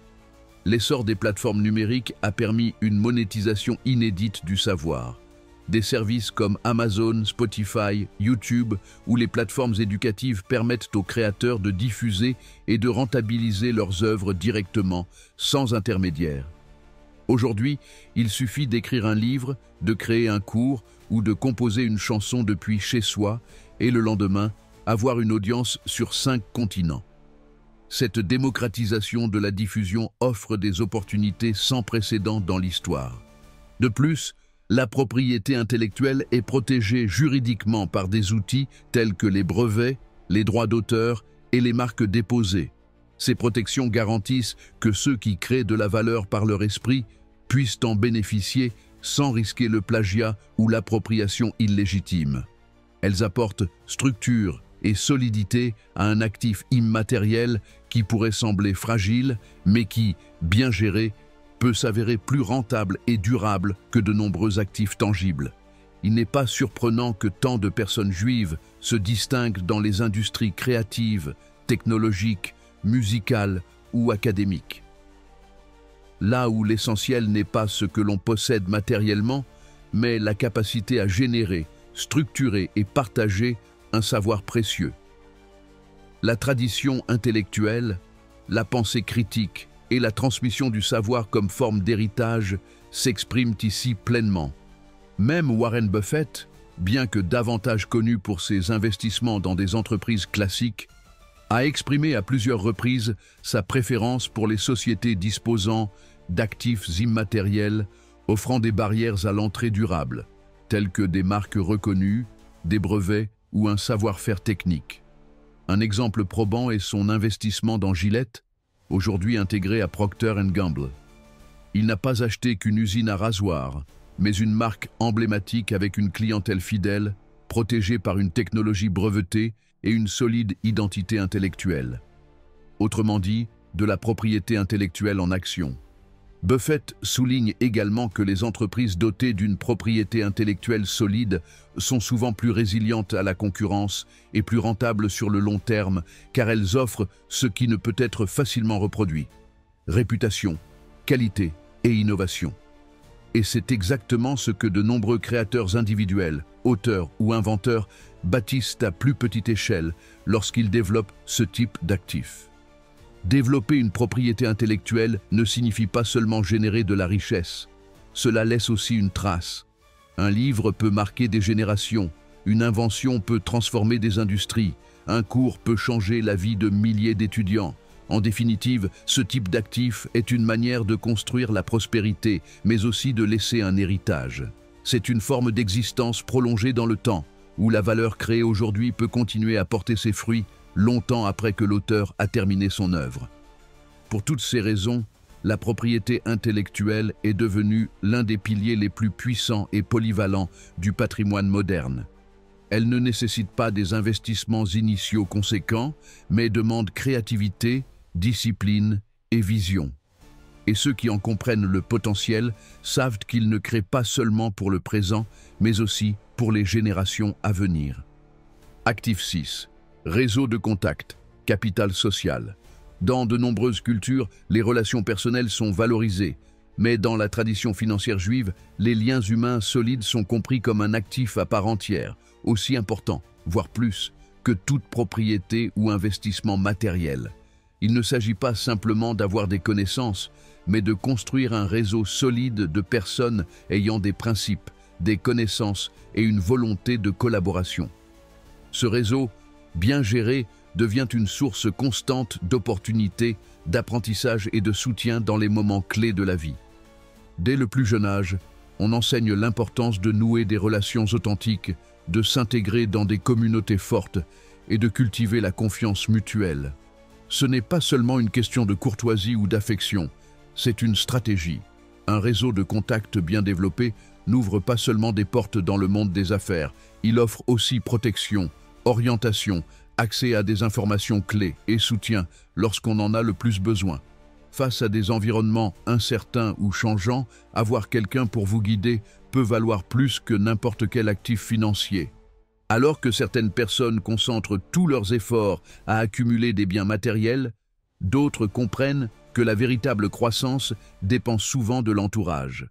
L'essor des plateformes numériques a permis une monétisation inédite du savoir. Des services comme Amazon, Spotify, YouTube ou les plateformes éducatives permettent aux créateurs de diffuser et de rentabiliser leurs œuvres directement, sans intermédiaire. Aujourd'hui, il suffit d'écrire un livre, de créer un cours ou de composer une chanson depuis chez soi et le lendemain, avoir une audience sur 5 continents. Cette démocratisation de la diffusion offre des opportunités sans précédent dans l'histoire. De plus, la propriété intellectuelle est protégée juridiquement par des outils tels que les brevets, les droits d'auteur et les marques déposées. Ces protections garantissent que ceux qui créent de la valeur par leur esprit puissent en bénéficier sans risquer le plagiat ou l'appropriation illégitime. Elles apportent structure et solidité à un actif immatériel qui pourrait sembler fragile, mais qui, bien géré, peut s'avérer plus rentable et durable que de nombreux actifs tangibles. Il n'est pas surprenant que tant de personnes juives se distinguent dans les industries créatives, technologiques, musicales ou académiques. Là où l'essentiel n'est pas ce que l'on possède matériellement, mais la capacité à générer, structurer et partager un savoir précieux. La tradition intellectuelle, la pensée critique et la transmission du savoir comme forme d'héritage s'expriment ici pleinement. Même Warren Buffett, bien que davantage connu pour ses investissements dans des entreprises classiques, a exprimé à plusieurs reprises sa préférence pour les sociétés disposant d'actifs immatériels offrant des barrières à l'entrée durable, telles que des marques reconnues, des brevets ou un savoir-faire technique. Un exemple probant est son investissement dans Gillette, aujourd'hui intégré à Procter & Gamble. Il n'a pas acheté qu'une usine à rasoir, mais une marque emblématique avec une clientèle fidèle, protégée par une technologie brevetée et une solide identité intellectuelle. Autrement dit, de la propriété intellectuelle en action. Buffett souligne également que les entreprises dotées d'une propriété intellectuelle solide sont souvent plus résilientes à la concurrence et plus rentables sur le long terme car elles offrent ce qui ne peut être facilement reproduit. Réputation, qualité et innovation. Et c'est exactement ce que de nombreux créateurs individuels, auteurs ou inventeurs bâtissent à plus petite échelle lorsqu'ils développent ce type d'actifs. Développer une propriété intellectuelle ne signifie pas seulement générer de la richesse. Cela laisse aussi une trace. Un livre peut marquer des générations, une invention peut transformer des industries, un cours peut changer la vie de milliers d'étudiants. En définitive, ce type d'actif est une manière de construire la prospérité, mais aussi de laisser un héritage. C'est une forme d'existence prolongée dans le temps, où la valeur créée aujourd'hui peut continuer à porter ses fruits longtemps après que l'auteur a terminé son œuvre. Pour toutes ces raisons, la propriété intellectuelle est devenue l'un des piliers les plus puissants et polyvalents du patrimoine moderne. Elle ne nécessite pas des investissements initiaux conséquents, mais demande créativité, discipline et vision. Et ceux qui en comprennent le potentiel savent qu'ils ne créent pas seulement pour le présent, mais aussi pour les générations à venir. Actif 6. Réseau de contact, capital social. Dans de nombreuses cultures, les relations personnelles sont valorisées, mais dans la tradition financière juive, les liens humains solides sont compris comme un actif à part entière, aussi important, voire plus, que toute propriété ou investissement matériel. Il ne s'agit pas simplement d'avoir des connaissances, mais de construire un réseau solide de personnes ayant des principes, des connaissances et une volonté de collaboration. Ce réseau, bien géré, devient une source constante d'opportunités, d'apprentissage et de soutien dans les moments clés de la vie. Dès le plus jeune âge, on enseigne l'importance de nouer des relations authentiques, de s'intégrer dans des communautés fortes et de cultiver la confiance mutuelle. Ce n'est pas seulement une question de courtoisie ou d'affection, c'est une stratégie. Un réseau de contacts bien développé n'ouvre pas seulement des portes dans le monde des affaires, il offre aussi protection, orientation, accès à des informations clés et soutien lorsqu'on en a le plus besoin. Face à des environnements incertains ou changeants, avoir quelqu'un pour vous guider peut valoir plus que n'importe quel actif financier. Alors que certaines personnes concentrent tous leurs efforts à accumuler des biens matériels, d'autres comprennent que la véritable croissance dépend souvent de l'entourage.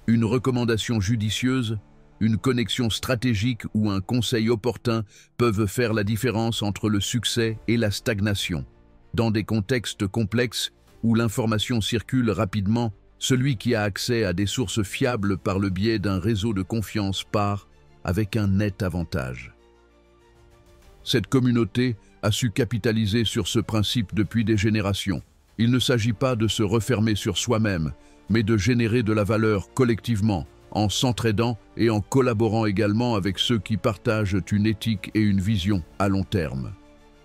Une recommandation judicieuse, une connexion stratégique ou un conseil opportun peuvent faire la différence entre le succès et la stagnation. Dans des contextes complexes où l'information circule rapidement, celui qui a accès à des sources fiables par le biais d'un réseau de confiance part avec un net avantage. Cette communauté a su capitaliser sur ce principe depuis des générations. Il ne s'agit pas de se refermer sur soi-même, mais de générer de la valeur collectivement, en s'entraidant et en collaborant également avec ceux qui partagent une éthique et une vision à long terme.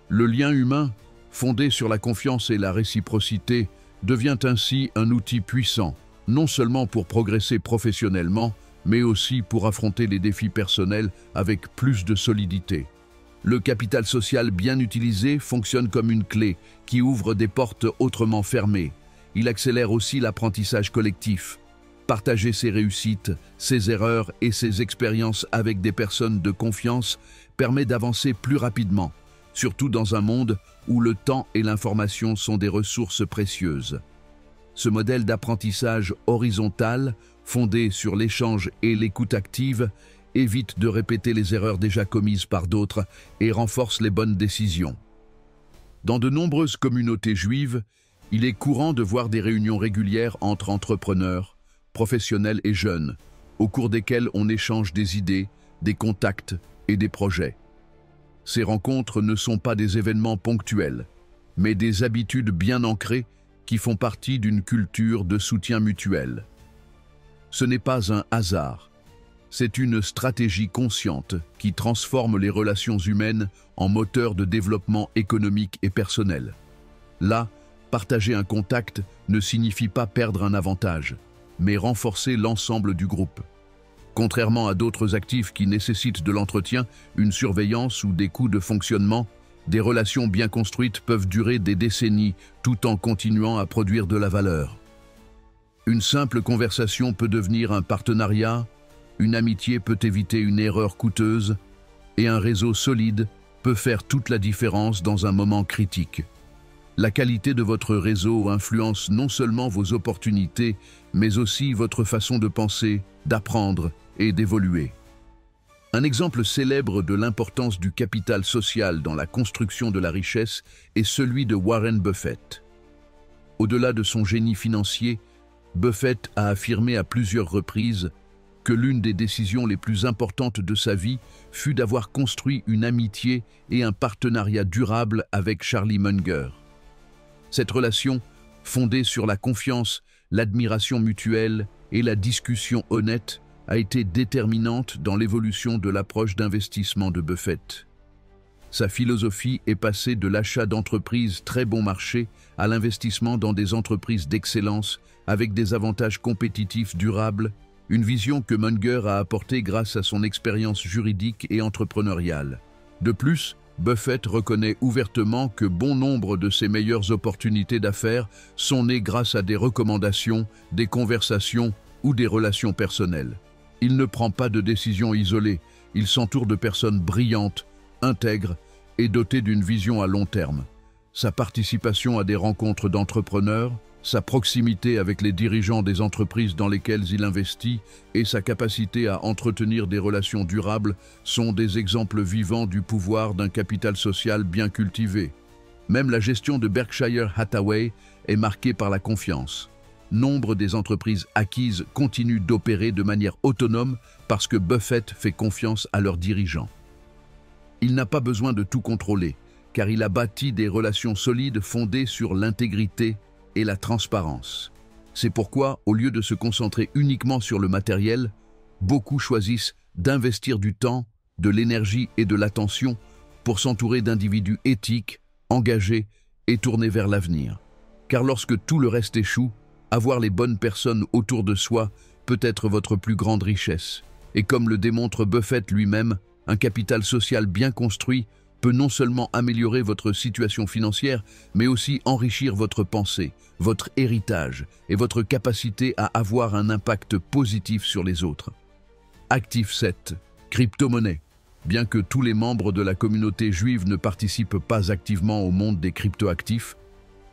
Le lien humain, fondé sur la confiance et la réciprocité, devient ainsi un outil puissant, non seulement pour progresser professionnellement, mais aussi pour affronter les défis personnels avec plus de solidité. Le capital social bien utilisé fonctionne comme une clé qui ouvre des portes autrement fermées. Il accélère aussi l'apprentissage collectif. Partager ses réussites, ses erreurs et ses expériences avec des personnes de confiance permet d'avancer plus rapidement, surtout dans un monde où le temps et l'information sont des ressources précieuses. Ce modèle d'apprentissage horizontal, fondé sur l'échange et l'écoute active, évite de répéter les erreurs déjà commises par d'autres et renforce les bonnes décisions. Dans de nombreuses communautés juives, il est courant de voir des réunions régulières entre entrepreneurs, professionnels et jeunes, au cours desquels on échange des idées, des contacts et des projets. Ces rencontres ne sont pas des événements ponctuels, mais des habitudes bien ancrées qui font partie d'une culture de soutien mutuel. Ce n'est pas un hasard, c'est une stratégie consciente qui transforme les relations humaines en moteur de développement économique et personnel. Là, partager un contact ne signifie pas perdre un avantage, mais renforcer l'ensemble du groupe. Contrairement à d'autres actifs qui nécessitent de l'entretien, une surveillance ou des coûts de fonctionnement, des relations bien construites peuvent durer des décennies tout en continuant à produire de la valeur. Une simple conversation peut devenir un partenariat, une amitié peut éviter une erreur coûteuse, et un réseau solide peut faire toute la différence dans un moment critique. La qualité de votre réseau influence non seulement vos opportunités, mais aussi votre façon de penser, d'apprendre et d'évoluer. Un exemple célèbre de l'importance du capital social dans la construction de la richesse est celui de Warren Buffett. Au-delà de son génie financier, Buffett a affirmé à plusieurs reprises que l'une des décisions les plus importantes de sa vie fut d'avoir construit une amitié et un partenariat durable avec Charlie Munger. Cette relation, fondée sur la confiance, l'admiration mutuelle et la discussion honnête, a été déterminante dans l'évolution de l'approche d'investissement de Buffett. Sa philosophie est passée de l'achat d'entreprises très bon marché à l'investissement dans des entreprises d'excellence avec des avantages compétitifs durables, une vision que Munger a apportée grâce à son expérience juridique et entrepreneuriale. De plus, Buffett reconnaît ouvertement que bon nombre de ses meilleures opportunités d'affaires sont nées grâce à des recommandations, des conversations ou des relations personnelles. Il ne prend pas de décisions isolées, il s'entoure de personnes brillantes, intègres et dotées d'une vision à long terme. Sa participation à des rencontres d'entrepreneurs, sa proximité avec les dirigeants des entreprises dans lesquelles il investit et sa capacité à entretenir des relations durables sont des exemples vivants du pouvoir d'un capital social bien cultivé. Même la gestion de Berkshire Hathaway est marquée par la confiance. Nombre des entreprises acquises continuent d'opérer de manière autonome parce que Buffett fait confiance à leurs dirigeants. Il n'a pas besoin de tout contrôler, car il a bâti des relations solides fondées sur l'intégrité et la transparence. C'est pourquoi, au lieu de se concentrer uniquement sur le matériel, beaucoup choisissent d'investir du temps, de l'énergie et de l'attention pour s'entourer d'individus éthiques, engagés et tournés vers l'avenir. Car lorsque tout le reste échoue, avoir les bonnes personnes autour de soi peut être votre plus grande richesse. Et comme le démontre Buffett lui-même, un capital social bien construit peut non seulement améliorer votre situation financière, mais aussi enrichir votre pensée, votre héritage et votre capacité à avoir un impact positif sur les autres. Actif 7. Crypto-monnaie. Bien que tous les membres de la communauté juive ne participent pas activement au monde des cryptoactifs,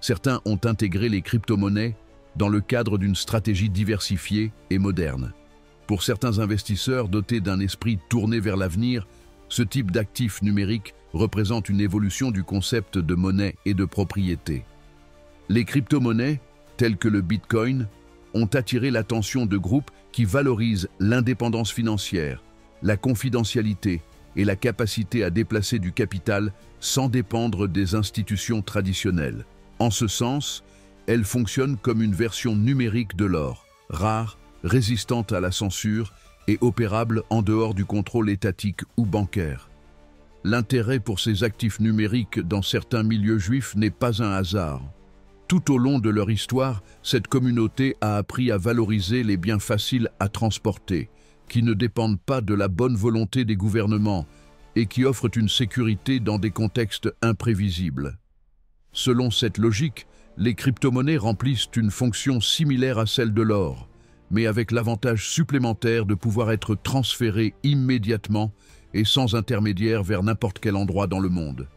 certains ont intégré les crypto-monnaies dans le cadre d'une stratégie diversifiée et moderne. Pour certains investisseurs dotés d'un esprit tourné vers l'avenir, ce type d'actifs numériques représente une évolution du concept de monnaie et de propriété. Les crypto-monnaies, telles que le Bitcoin, ont attiré l'attention de groupes qui valorisent l'indépendance financière, la confidentialité et la capacité à déplacer du capital sans dépendre des institutions traditionnelles. En ce sens, elles fonctionnent comme une version numérique de l'or, rare, résistante à la censure et opérable en dehors du contrôle étatique ou bancaire. L'intérêt pour ces actifs numériques dans certains milieux juifs n'est pas un hasard. Tout au long de leur histoire, cette communauté a appris à valoriser les biens faciles à transporter, qui ne dépendent pas de la bonne volonté des gouvernements et qui offrent une sécurité dans des contextes imprévisibles. Selon cette logique, les crypto-monnaies remplissent une fonction similaire à celle de l'or, mais avec l'avantage supplémentaire de pouvoir être transférées immédiatement et sans intermédiaire vers n'importe quel endroit dans le monde.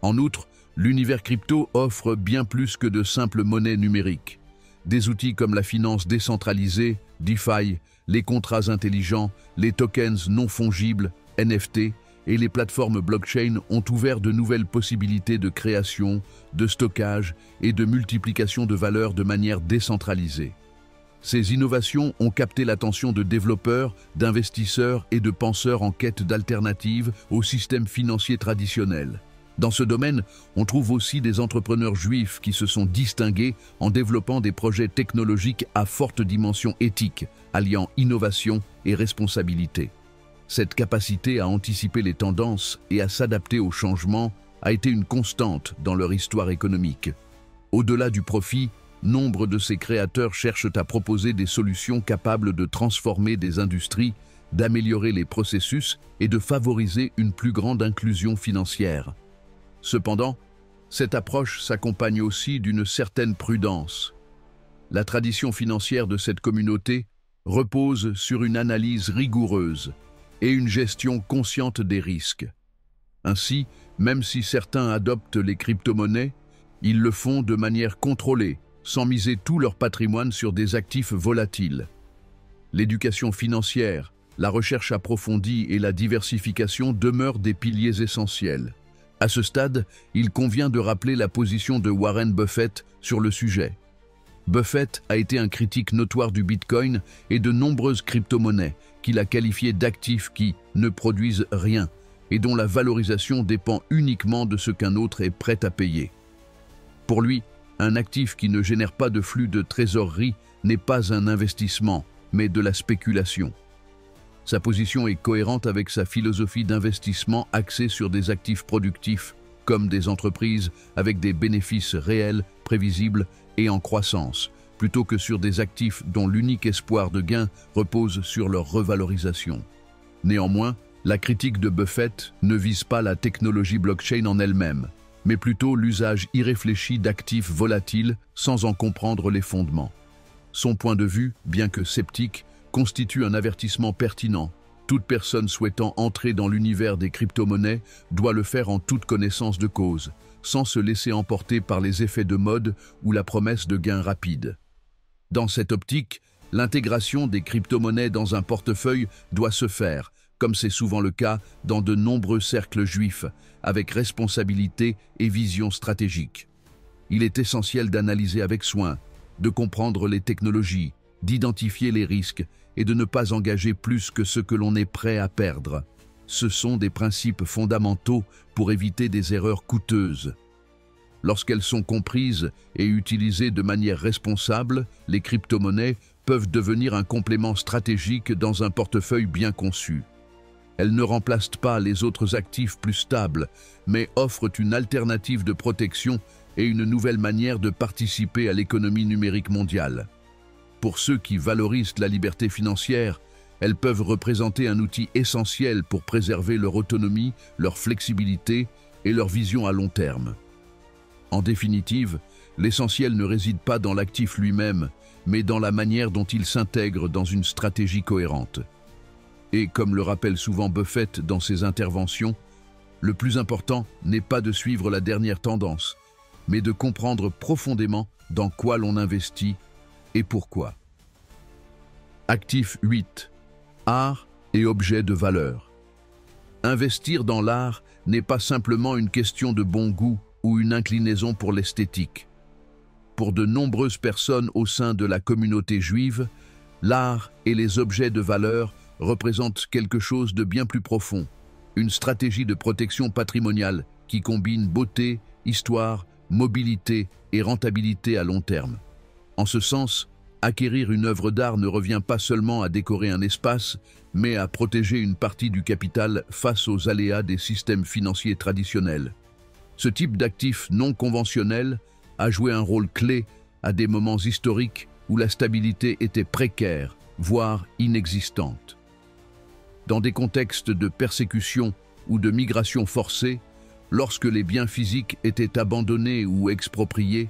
En outre, l'univers crypto offre bien plus que de simples monnaies numériques. Des outils comme la finance décentralisée, DeFi, les contrats intelligents, les tokens non fongibles, NFT, et les plateformes blockchain ont ouvert de nouvelles possibilités de création, de stockage et de multiplication de valeur de manière décentralisée. Ces innovations ont capté l'attention de développeurs, d'investisseurs et de penseurs en quête d'alternatives au système financier traditionnel. Dans ce domaine, on trouve aussi des entrepreneurs juifs qui se sont distingués en développant des projets technologiques à forte dimension éthique, alliant innovation et responsabilité. Cette capacité à anticiper les tendances et à s'adapter aux changements a été une constante dans leur histoire économique. Au-delà du profit, nombre de ces créateurs cherchent à proposer des solutions capables de transformer des industries, d'améliorer les processus et de favoriser une plus grande inclusion financière. Cependant, cette approche s'accompagne aussi d'une certaine prudence. La tradition financière de cette communauté repose sur une analyse rigoureuse et une gestion consciente des risques. Ainsi, même si certains adoptent les crypto-monnaies, ils le font de manière contrôlée, sans miser tout leur patrimoine sur des actifs volatiles. L'éducation financière, la recherche approfondie et la diversification demeurent des piliers essentiels. À ce stade, il convient de rappeler la position de Warren Buffett sur le sujet. Buffett a été un critique notoire du Bitcoin et de nombreuses crypto-monnaies qu'il a qualifiées d'actifs qui ne produisent rien et dont la valorisation dépend uniquement de ce qu'un autre est prêt à payer. Pour lui, un actif qui ne génère pas de flux de trésorerie n'est pas un investissement, mais de la spéculation. Sa position est cohérente avec sa philosophie d'investissement axée sur des actifs productifs, comme des entreprises avec des bénéfices réels, prévisibles et en croissance, plutôt que sur des actifs dont l'unique espoir de gain repose sur leur revalorisation. Néanmoins, la critique de Buffett ne vise pas la technologie blockchain en elle-même, mais plutôt l'usage irréfléchi d'actifs volatiles sans en comprendre les fondements. Son point de vue, bien que sceptique, constitue un avertissement pertinent. Toute personne souhaitant entrer dans l'univers des crypto-monnaies doit le faire en toute connaissance de cause, sans se laisser emporter par les effets de mode ou la promesse de gains rapides. Dans cette optique, l'intégration des crypto-monnaies dans un portefeuille doit se faire, comme c'est souvent le cas dans de nombreux cercles juifs, avec responsabilité et vision stratégique. Il est essentiel d'analyser avec soin, de comprendre les technologies, d'identifier les risques et de ne pas engager plus que ce que l'on est prêt à perdre. Ce sont des principes fondamentaux pour éviter des erreurs coûteuses. Lorsqu'elles sont comprises et utilisées de manière responsable, les crypto-monnaies peuvent devenir un complément stratégique dans un portefeuille bien conçu. Elles ne remplacent pas les autres actifs plus stables, mais offrent une alternative de protection et une nouvelle manière de participer à l'économie numérique mondiale. Pour ceux qui valorisent la liberté financière, elles peuvent représenter un outil essentiel pour préserver leur autonomie, leur flexibilité et leur vision à long terme. En définitive, l'essentiel ne réside pas dans l'actif lui-même, mais dans la manière dont il s'intègre dans une stratégie cohérente. Et comme le rappelle souvent Buffett dans ses interventions, le plus important n'est pas de suivre la dernière tendance, mais de comprendre profondément dans quoi l'on investit et pourquoi. Actif 8. Art et objets de valeur. Investir dans l'art n'est pas simplement une question de bon goût ou une inclinaison pour l'esthétique. Pour de nombreuses personnes au sein de la communauté juive, l'art et les objets de valeur représentent quelque chose de bien plus profond, une stratégie de protection patrimoniale qui combine beauté, histoire, mobilité et rentabilité à long terme. En ce sens, acquérir une œuvre d'art ne revient pas seulement à décorer un espace, mais à protéger une partie du capital face aux aléas des systèmes financiers traditionnels. Ce type d'actif non conventionnel a joué un rôle clé à des moments historiques où la stabilité était précaire, voire inexistante. Dans des contextes de persécution ou de migration forcée, lorsque les biens physiques étaient abandonnés ou expropriés,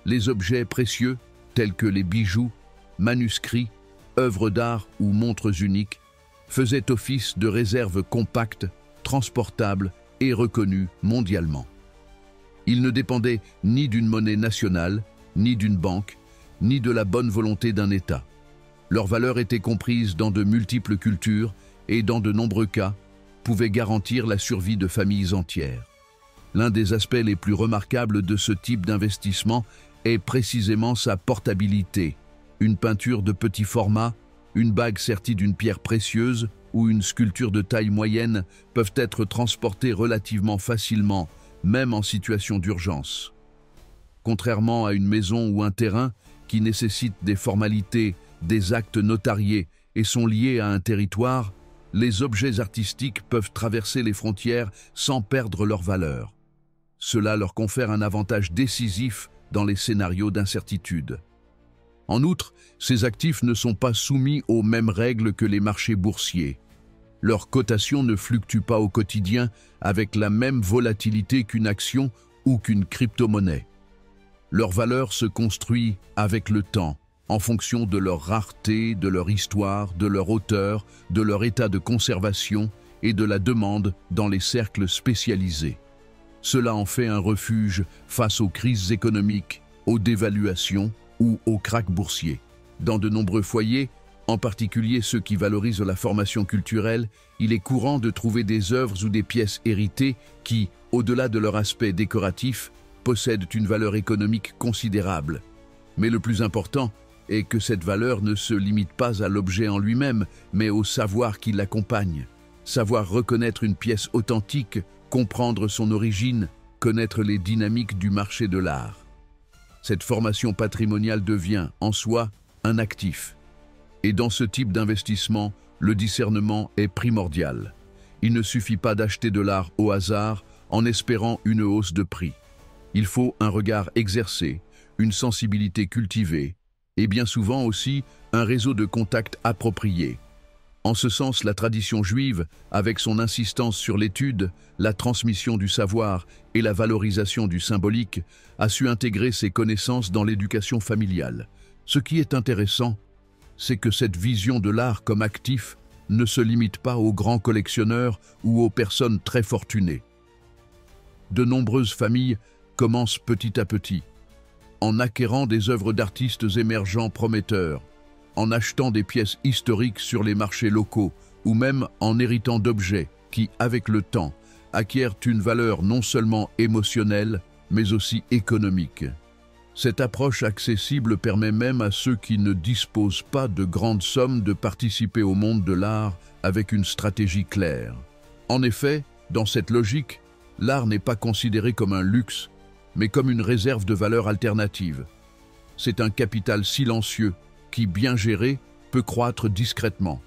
les objets précieux, tels que les bijoux, manuscrits, œuvres d'art ou montres uniques, faisaient office de réserve compacte, transportable et reconnue mondialement. Ils ne dépendaient ni d'une monnaie nationale, ni d'une banque, ni de la bonne volonté d'un État. Leur valeur était comprise dans de multiples cultures et, dans de nombreux cas, pouvait garantir la survie de familles entières. L'un des aspects les plus remarquables de ce type d'investissement est précisément sa portabilité. une peinture de petit format, une bague sertie d'une pierre précieuse ou une sculpture de taille moyenne peuvent être transportées relativement facilement, même en situation d'urgence. Contrairement à une maison ou un terrain qui nécessitent des formalités, des actes notariés et sont liés à un territoire, les objets artistiques peuvent traverser les frontières sans perdre leur valeur. Cela leur confère un avantage décisif dans les scénarios d'incertitude. En outre, ces actifs ne sont pas soumis aux mêmes règles que les marchés boursiers. Leur cotation ne fluctue pas au quotidien avec la même volatilité qu'une action ou qu'une crypto-monnaie. Leur valeur se construit avec le temps, en fonction de leur rareté, de leur histoire, de leur hauteur, de leur état de conservation et de la demande dans les cercles spécialisés. Cela en fait un refuge face aux crises économiques, aux dévaluations ou aux krachs boursiers. Dans de nombreux foyers, en particulier ceux qui valorisent la formation culturelle, il est courant de trouver des œuvres ou des pièces héritées qui, au-delà de leur aspect décoratif, possèdent une valeur économique considérable. Mais le plus important est que cette valeur ne se limite pas à l'objet en lui-même, mais au savoir qui l'accompagne. Savoir reconnaître une pièce authentique, comprendre son origine, connaître les dynamiques du marché de l'art. Cette formation patrimoniale devient, en soi, un actif. Et dans ce type d'investissement, le discernement est primordial. Il ne suffit pas d'acheter de l'art au hasard en espérant une hausse de prix. Il faut un regard exercé, une sensibilité cultivée et bien souvent aussi un réseau de contacts appropriés. En ce sens, la tradition juive, avec son insistance sur l'étude, la transmission du savoir et la valorisation du symbolique, a su intégrer ces connaissances dans l'éducation familiale. Ce qui est intéressant, c'est que cette vision de l'art comme actif ne se limite pas aux grands collectionneurs ou aux personnes très fortunées. De nombreuses familles commencent petit à petit, en acquérant des œuvres d'artistes émergents prometteurs, en achetant des pièces historiques sur les marchés locaux ou même en héritant d'objets qui, avec le temps, acquièrent une valeur non seulement émotionnelle, mais aussi économique. Cette approche accessible permet même à ceux qui ne disposent pas de grandes sommes de participer au monde de l'art avec une stratégie claire. En effet, dans cette logique, l'art n'est pas considéré comme un luxe, mais comme une réserve de valeur alternative. C'est un capital silencieux qui, bien géré, peut croître discrètement.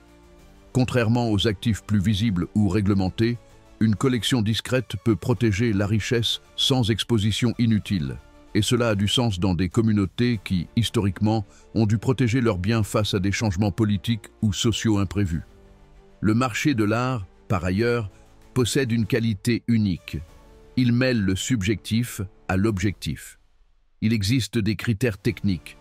Contrairement aux actifs plus visibles ou réglementés, une collection discrète peut protéger la richesse sans exposition inutile. Et cela a du sens dans des communautés qui, historiquement, ont dû protéger leurs biens face à des changements politiques ou sociaux imprévus. Le marché de l'art, par ailleurs, possède une qualité unique. Il mêle le subjectif à l'objectif. Il existe des critères techniques,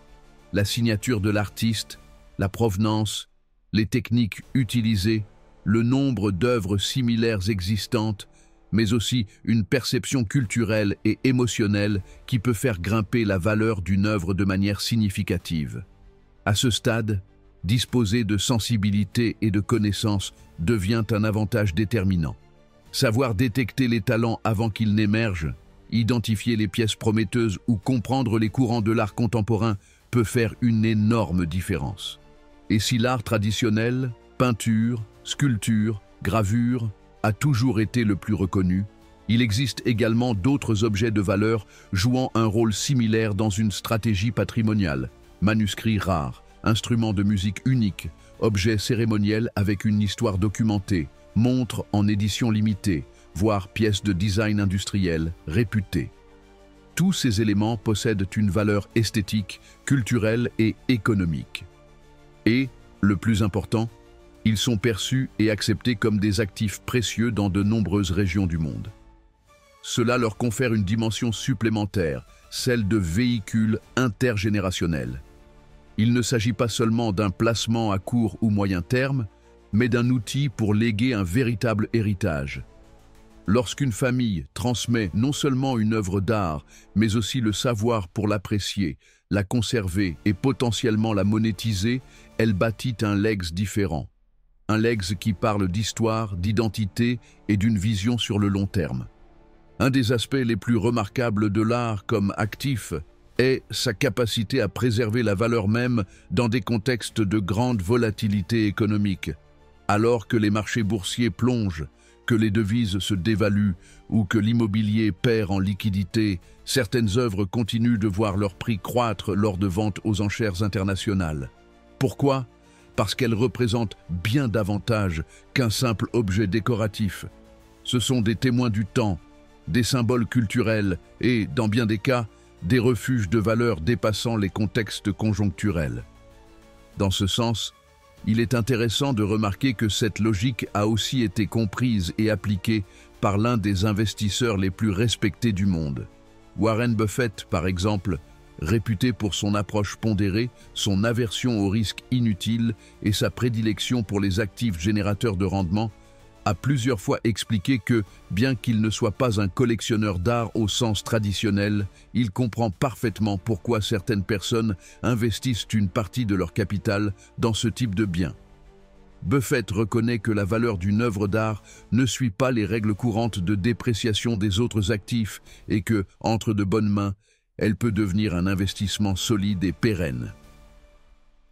la signature de l'artiste, la provenance, les techniques utilisées, le nombre d'œuvres similaires existantes, mais aussi une perception culturelle et émotionnelle qui peut faire grimper la valeur d'une œuvre de manière significative. À ce stade, disposer de sensibilité et de connaissance devient un avantage déterminant. Savoir détecter les talents avant qu'ils n'émergent, identifier les pièces prometteuses ou comprendre les courants de l'art contemporain peut faire une énorme différence. Et si l'art traditionnel, peinture, sculpture, gravure, a toujours été le plus reconnu, il existe également d'autres objets de valeur jouant un rôle similaire dans une stratégie patrimoniale. Manuscrits rares, instruments de musique uniques, objets cérémoniels avec une histoire documentée, montres en édition limitée, voire pièces de design industriel réputées. Tous ces éléments possèdent une valeur esthétique, culturelle et économique. Et, le plus important, ils sont perçus et acceptés comme des actifs précieux dans de nombreuses régions du monde. Cela leur confère une dimension supplémentaire, celle de véhicules intergénérationnels. Il ne s'agit pas seulement d'un placement à court ou moyen terme, mais d'un outil pour léguer un véritable héritage. Lorsqu'une famille transmet non seulement une œuvre d'art, mais aussi le savoir pour l'apprécier, la conserver et potentiellement la monétiser, elle bâtit un legs différent. Un legs qui parle d'histoire, d'identité et d'une vision sur le long terme. Un des aspects les plus remarquables de l'art comme actif est sa capacité à préserver la valeur même dans des contextes de grande volatilité économique. Alors que les marchés boursiers plongent, que les devises se dévaluent ou que l'immobilier perd en liquidité, certaines œuvres continuent de voir leur prix croître lors de ventes aux enchères internationales. Pourquoi? Parce qu'elles représentent bien davantage qu'un simple objet décoratif. Ce sont des témoins du temps, des symboles culturels et, dans bien des cas, des refuges de valeurs dépassant les contextes conjoncturels. Dans ce sens, il est intéressant de remarquer que cette logique a aussi été comprise et appliquée par l'un des investisseurs les plus respectés du monde. Warren Buffett, par exemple, réputé pour son approche pondérée, son aversion aux risques inutiles et sa prédilection pour les actifs générateurs de rendement, a plusieurs fois expliqué que, bien qu'il ne soit pas un collectionneur d'art au sens traditionnel, il comprend parfaitement pourquoi certaines personnes investissent une partie de leur capital dans ce type de biens. Buffett reconnaît que la valeur d'une œuvre d'art ne suit pas les règles courantes de dépréciation des autres actifs et que, entre de bonnes mains, elle peut devenir un investissement solide et pérenne.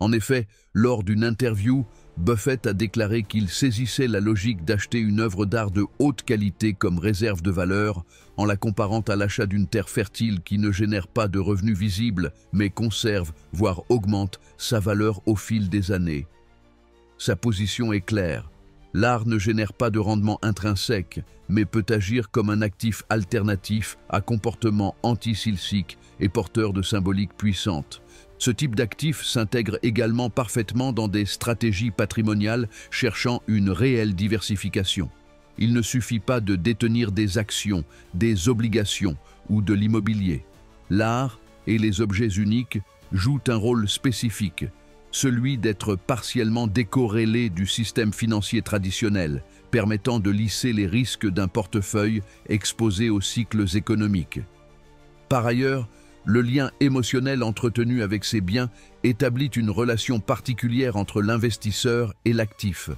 En effet, lors d'une interview, Buffett a déclaré qu'il saisissait la logique d'acheter une œuvre d'art de haute qualité comme réserve de valeur en la comparant à l'achat d'une terre fertile qui ne génère pas de revenus visibles mais conserve, voire augmente, sa valeur au fil des années. Sa position est claire. L'art ne génère pas de rendement intrinsèque, mais peut agir comme un actif alternatif à comportement anticyclique et porteur de symboliques puissantes. Ce type d'actif s'intègre également parfaitement dans des stratégies patrimoniales cherchant une réelle diversification. Il ne suffit pas de détenir des actions, des obligations ou de l'immobilier. L'art et les objets uniques jouent un rôle spécifique, celui d'être partiellement décorrélés du système financier traditionnel, permettant de lisser les risques d'un portefeuille exposé aux cycles économiques. Par ailleurs, le lien émotionnel entretenu avec ces biens établit une relation particulière entre l'investisseur et l'actif.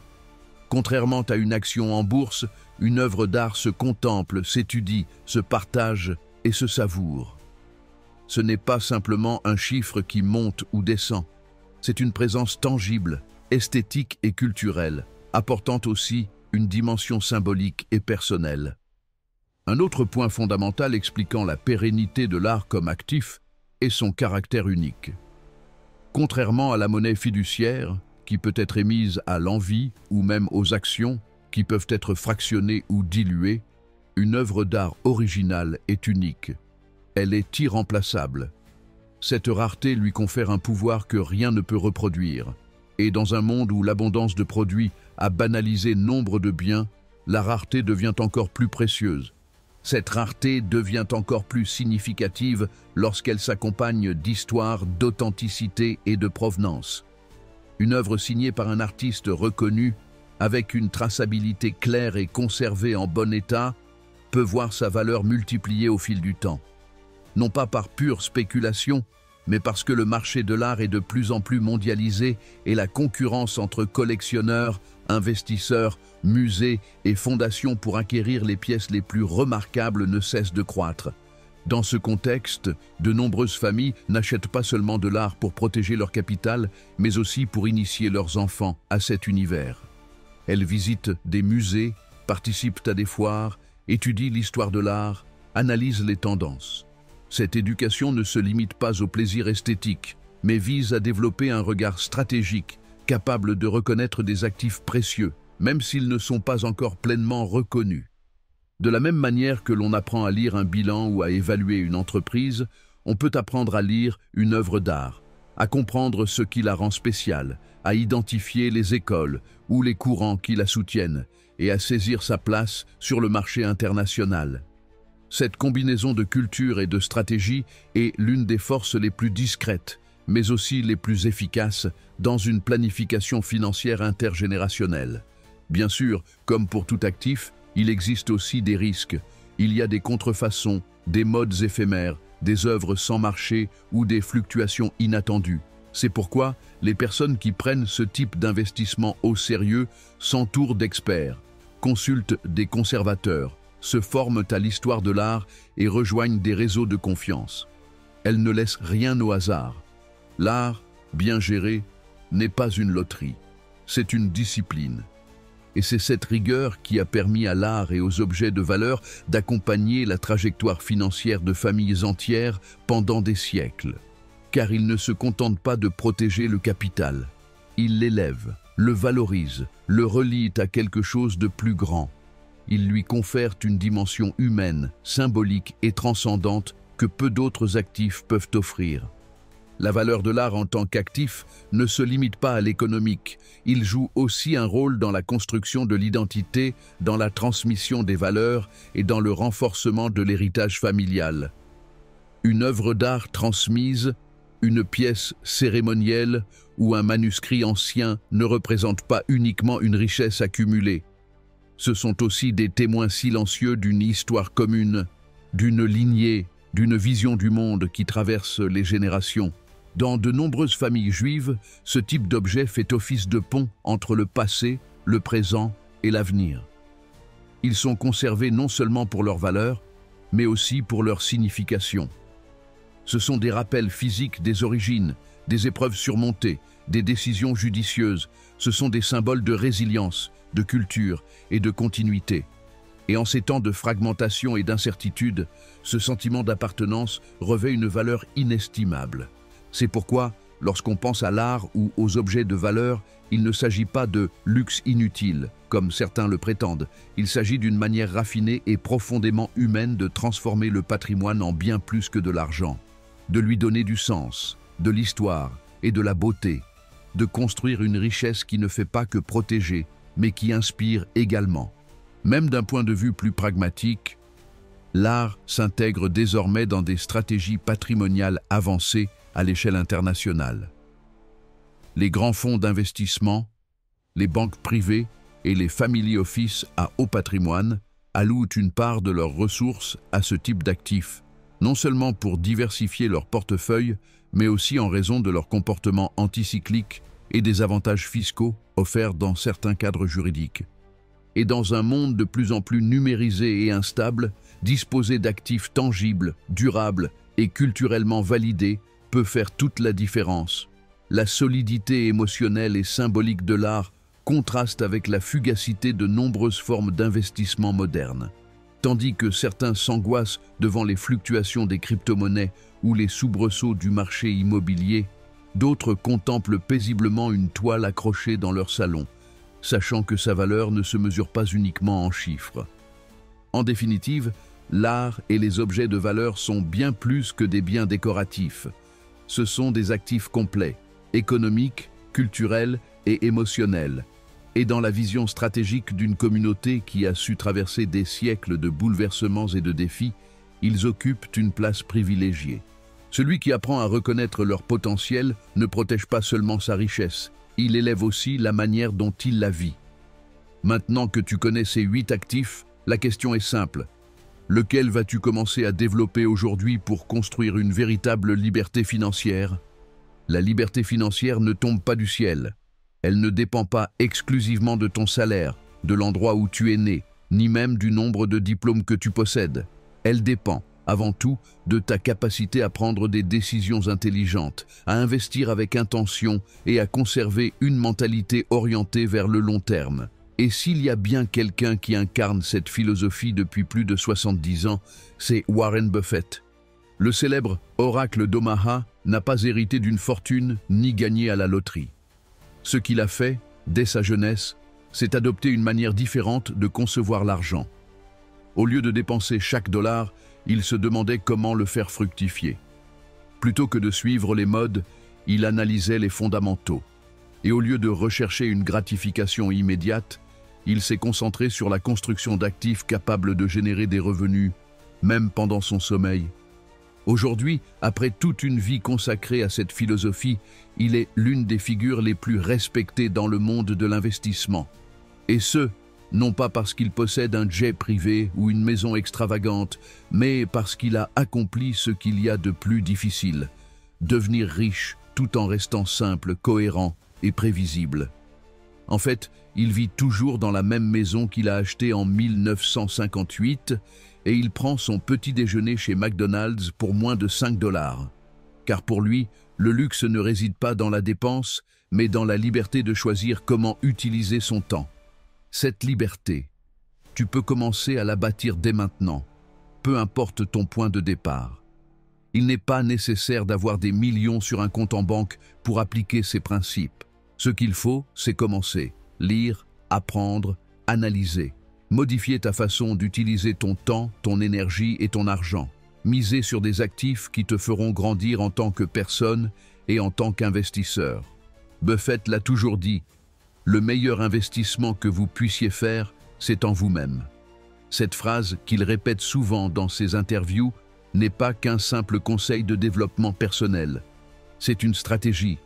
Contrairement à une action en bourse, une œuvre d'art se contemple, s'étudie, se partage et se savoure. Ce n'est pas simplement un chiffre qui monte ou descend. C'est une présence tangible, esthétique et culturelle, apportant aussi une dimension symbolique et personnelle. Un autre point fondamental expliquant la pérennité de l'art comme actif est son caractère unique. Contrairement à la monnaie fiduciaire, qui peut être émise à l'envi ou même aux actions, qui peuvent être fractionnées ou diluées, une œuvre d'art originale est unique. Elle est irremplaçable. Cette rareté lui confère un pouvoir que rien ne peut reproduire. Et dans un monde où l'abondance de produits a banalisé nombre de biens, la rareté devient encore plus précieuse. Cette rareté devient encore plus significative lorsqu'elle s'accompagne d'histoires, d'authenticité et de provenance. Une œuvre signée par un artiste reconnu, avec une traçabilité claire et conservée en bon état, peut voir sa valeur multipliée au fil du temps. Non pas par pure spéculation, mais parce que le marché de l'art est de plus en plus mondialisé et la concurrence entre collectionneurs, investisseurs, musées et fondations pour acquérir les pièces les plus remarquables ne cesse de croître. Dans ce contexte, de nombreuses familles n'achètent pas seulement de l'art pour protéger leur capital, mais aussi pour initier leurs enfants à cet univers. Elles visitent des musées, participent à des foires, étudient l'histoire de l'art, analysent les tendances. Cette éducation ne se limite pas au plaisir esthétique, mais vise à développer un regard stratégique, capable de reconnaître des actifs précieux, même s'ils ne sont pas encore pleinement reconnus. De la même manière que l'on apprend à lire un bilan ou à évaluer une entreprise, on peut apprendre à lire une œuvre d'art, à comprendre ce qui la rend spéciale, à identifier les écoles ou les courants qui la soutiennent et à saisir sa place sur le marché international. Cette combinaison de culture et de stratégie est l'une des forces les plus discrètes, mais aussi les plus efficaces dans une planification financière intergénérationnelle. Bien sûr, comme pour tout actif, il existe aussi des risques. Il y a des contrefaçons, des modes éphémères, des œuvres sans marché ou des fluctuations inattendues. C'est pourquoi les personnes qui prennent ce type d'investissement au sérieux s'entourent d'experts, consultent des conservateurs, se forment à l'histoire de l'art et rejoignent des réseaux de confiance. Elle ne laisse rien au hasard. L'art, bien géré, n'est pas une loterie. C'est une discipline. Et c'est cette rigueur qui a permis à l'art et aux objets de valeur d'accompagner la trajectoire financière de familles entières pendant des siècles. Car ils ne se contentent pas de protéger le capital. Ils l'élèvent, le valorisent, le relient à quelque chose de plus grand. Ils lui confèrent une dimension humaine, symbolique et transcendante que peu d'autres actifs peuvent offrir. La valeur de l'art en tant qu'actif ne se limite pas à l'économique. Il joue aussi un rôle dans la construction de l'identité, dans la transmission des valeurs et dans le renforcement de l'héritage familial. Une œuvre d'art transmise, une pièce cérémonielle ou un manuscrit ancien ne représentent pas uniquement une richesse accumulée. Ce sont aussi des témoins silencieux d'une histoire commune, d'une lignée, d'une vision du monde qui traverse les générations. Dans de nombreuses familles juives, ce type d'objet fait office de pont entre le passé, le présent et l'avenir. Ils sont conservés non seulement pour leur valeur, mais aussi pour leur signification. Ce sont des rappels physiques des origines, des épreuves surmontées, des décisions judicieuses. Ce sont des symboles de résilience, de culture et de continuité. Et en ces temps de fragmentation et d'incertitude, ce sentiment d'appartenance revêt une valeur inestimable. C'est pourquoi, lorsqu'on pense à l'art ou aux objets de valeur, il ne s'agit pas de luxe inutile, comme certains le prétendent. Il s'agit d'une manière raffinée et profondément humaine de transformer le patrimoine en bien plus que de l'argent, de lui donner du sens, de l'histoire et de la beauté, de construire une richesse qui ne fait pas que protéger, mais qui inspire également. Même d'un point de vue plus pragmatique, l'art s'intègre désormais dans des stratégies patrimoniales avancées à l'échelle internationale. Les grands fonds d'investissement, les banques privées et les family office à haut patrimoine allouent une part de leurs ressources à ce type d'actifs, non seulement pour diversifier leur portefeuille, mais aussi en raison de leur comportement anticyclique et des avantages fiscaux offerts dans certains cadres juridiques. Et dans un monde de plus en plus numérisé et instable, disposer d'actifs tangibles, durables et culturellement validés peut faire toute la différence. La solidité émotionnelle et symbolique de l'art contraste avec la fugacité de nombreuses formes d'investissement modernes. Tandis que certains s'angoissent devant les fluctuations des crypto-monnaies ou les soubresauts du marché immobilier, d'autres contemplent paisiblement une toile accrochée dans leur salon, sachant que sa valeur ne se mesure pas uniquement en chiffres. En définitive, l'art et les objets de valeur sont bien plus que des biens décoratifs. Ce sont des actifs complets, économiques, culturels et émotionnels. Et dans la vision stratégique d'une communauté qui a su traverser des siècles de bouleversements et de défis, ils occupent une place privilégiée. Celui qui apprend à reconnaître leur potentiel ne protège pas seulement sa richesse, il élève aussi la manière dont il la vit. Maintenant que tu connais ces 8 actifs, la question est simple. Lequel vas-tu commencer à développer aujourd'hui pour construire une véritable liberté financière? La liberté financière ne tombe pas du ciel. Elle ne dépend pas exclusivement de ton salaire, de l'endroit où tu es né, ni même du nombre de diplômes que tu possèdes. Elle dépend, avant tout, de ta capacité à prendre des décisions intelligentes, à investir avec intention et à conserver une mentalité orientée vers le long terme. Et s'il y a bien quelqu'un qui incarne cette philosophie depuis plus de 70 ans, c'est Warren Buffett. Le célèbre oracle d'Omaha n'a pas hérité d'une fortune ni gagné à la loterie. Ce qu'il a fait, dès sa jeunesse, c'est adopter une manière différente de concevoir l'argent. Au lieu de dépenser chaque dollar, il se demandait comment le faire fructifier. Plutôt que de suivre les modes, il analysait les fondamentaux. Et au lieu de rechercher une gratification immédiate, il s'est concentré sur la construction d'actifs capables de générer des revenus, même pendant son sommeil. Aujourd'hui, après toute une vie consacrée à cette philosophie, il est l'une des figures les plus respectées dans le monde de l'investissement. Et ce, non pas parce qu'il possède un jet privé ou une maison extravagante, mais parce qu'il a accompli ce qu'il y a de plus difficile, devenir riche tout en restant simple, cohérent et prévisible. En fait, il vit toujours dans la même maison qu'il a achetée en 1958 et il prend son petit déjeuner chez McDonald's pour moins de 5 $. car pour lui, le luxe ne réside pas dans la dépense, mais dans la liberté de choisir comment utiliser son temps. Cette liberté, tu peux commencer à la bâtir dès maintenant, peu importe ton point de départ. Il n'est pas nécessaire d'avoir des millions sur un compte en banque pour appliquer ces principes. Ce qu'il faut, c'est commencer, lire, apprendre, analyser, modifier ta façon d'utiliser ton temps, ton énergie et ton argent. Miser sur des actifs qui te feront grandir en tant que personne et en tant qu'investisseur. Buffett l'a toujours dit, le meilleur investissement que vous puissiez faire, c'est en vous-même. Cette phrase qu'il répète souvent dans ses interviews n'est pas qu'un simple conseil de développement personnel. C'est une stratégie.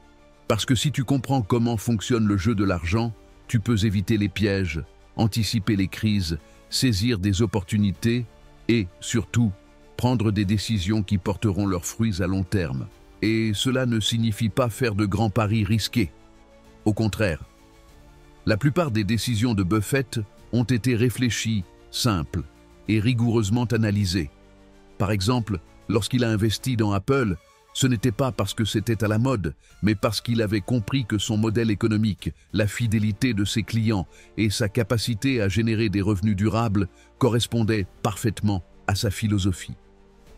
Parce que si tu comprends comment fonctionne le jeu de l'argent, tu peux éviter les pièges, anticiper les crises, saisir des opportunités et, surtout, prendre des décisions qui porteront leurs fruits à long terme. Et cela ne signifie pas faire de grands paris risqués. Au contraire, la plupart des décisions de Buffett ont été réfléchies, simples et rigoureusement analysées. Par exemple, lorsqu'il a investi dans Apple, ce n'était pas parce que c'était à la mode, mais parce qu'il avait compris que son modèle économique, la fidélité de ses clients et sa capacité à générer des revenus durables correspondaient parfaitement à sa philosophie.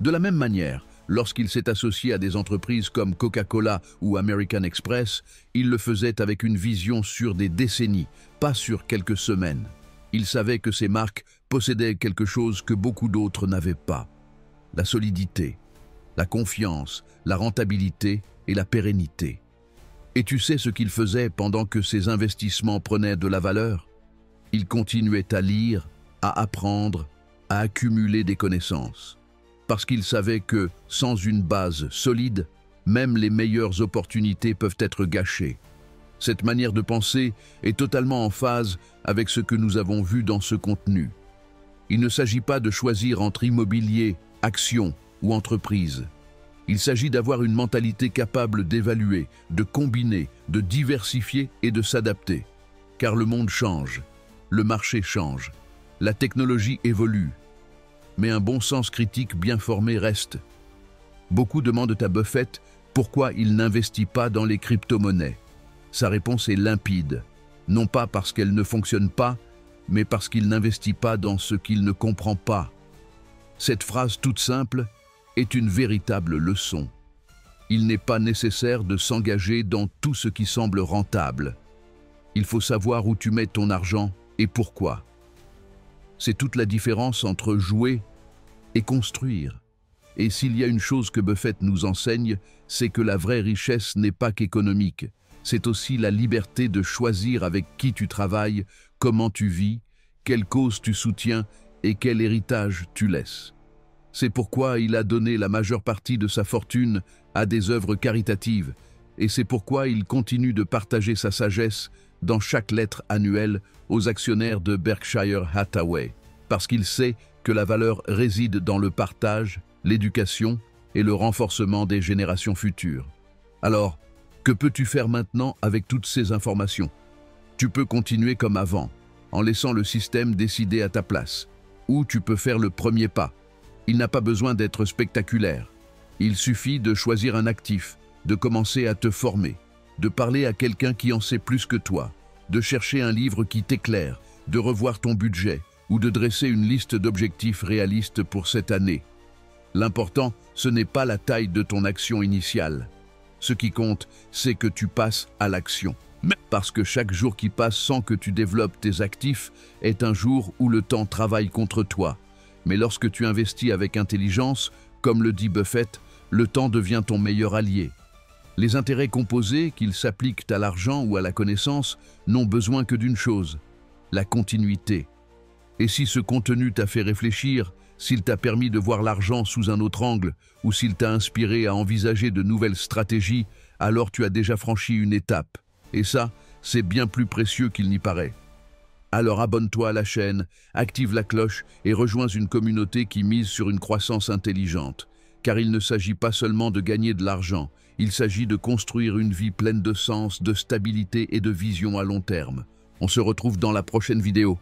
De la même manière, lorsqu'il s'est associé à des entreprises comme Coca-Cola ou American Express, il le faisait avec une vision sur des décennies, pas sur quelques semaines. Il savait que ces marques possédaient quelque chose que beaucoup d'autres n'avaient pas. La solidité, la confiance, la rentabilité et la pérennité. Et tu sais ce qu'il faisait pendant que ses investissements prenaient de la valeur? Il continuait à lire, à apprendre, à accumuler des connaissances. Parce qu'il savait que, sans une base solide, même les meilleures opportunités peuvent être gâchées. Cette manière de penser est totalement en phase avec ce que nous avons vu dans ce contenu. Il ne s'agit pas de choisir entre immobilier, actions ou entreprise. Il s'agit d'avoir une mentalité capable d'évaluer, de combiner, de diversifier et de s'adapter. Car le monde change, le marché change, la technologie évolue. Mais un bon sens critique bien formé reste. Beaucoup demandent à Buffett pourquoi il n'investit pas dans les crypto-monnaies. Sa réponse est limpide, non pas parce qu'elles ne fonctionnent pas, mais parce qu'il n'investit pas dans ce qu'il ne comprend pas. Cette phrase toute simple est une véritable leçon. Il n'est pas nécessaire de s'engager dans tout ce qui semble rentable. Il faut savoir où tu mets ton argent et pourquoi. C'est toute la différence entre jouer et construire. Et s'il y a une chose que Buffett nous enseigne, c'est que la vraie richesse n'est pas qu'économique. C'est aussi la liberté de choisir avec qui tu travailles, comment tu vis, quelle cause tu soutiens et quel héritage tu laisses. C'est pourquoi il a donné la majeure partie de sa fortune à des œuvres caritatives, et c'est pourquoi il continue de partager sa sagesse dans chaque lettre annuelle aux actionnaires de Berkshire Hathaway, parce qu'il sait que la valeur réside dans le partage, l'éducation et le renforcement des générations futures. Alors, que peux-tu faire maintenant avec toutes ces informations? Tu peux continuer comme avant, en laissant le système décider à ta place, ou tu peux faire le premier pas. Il n'a pas besoin d'être spectaculaire. Il suffit de choisir un actif, de commencer à te former, de parler à quelqu'un qui en sait plus que toi, de chercher un livre qui t'éclaire, de revoir ton budget ou de dresser une liste d'objectifs réalistes pour cette année. L'important, ce n'est pas la taille de ton action initiale. Ce qui compte, c'est que tu passes à l'action. Parce que chaque jour qui passe sans que tu développes tes actifs est un jour où le temps travaille contre toi. Mais lorsque tu investis avec intelligence, comme le dit Buffett, le temps devient ton meilleur allié. Les intérêts composés, qu'ils s'appliquent à l'argent ou à la connaissance, n'ont besoin que d'une chose, la continuité. Et si ce contenu t'a fait réfléchir, s'il t'a permis de voir l'argent sous un autre angle, ou s'il t'a inspiré à envisager de nouvelles stratégies, alors tu as déjà franchi une étape. Et ça, c'est bien plus précieux qu'il n'y paraît. Alors abonne-toi à la chaîne, active la cloche et rejoins une communauté qui mise sur une croissance intelligente. Car il ne s'agit pas seulement de gagner de l'argent, il s'agit de construire une vie pleine de sens, de stabilité et de vision à long terme. On se retrouve dans la prochaine vidéo.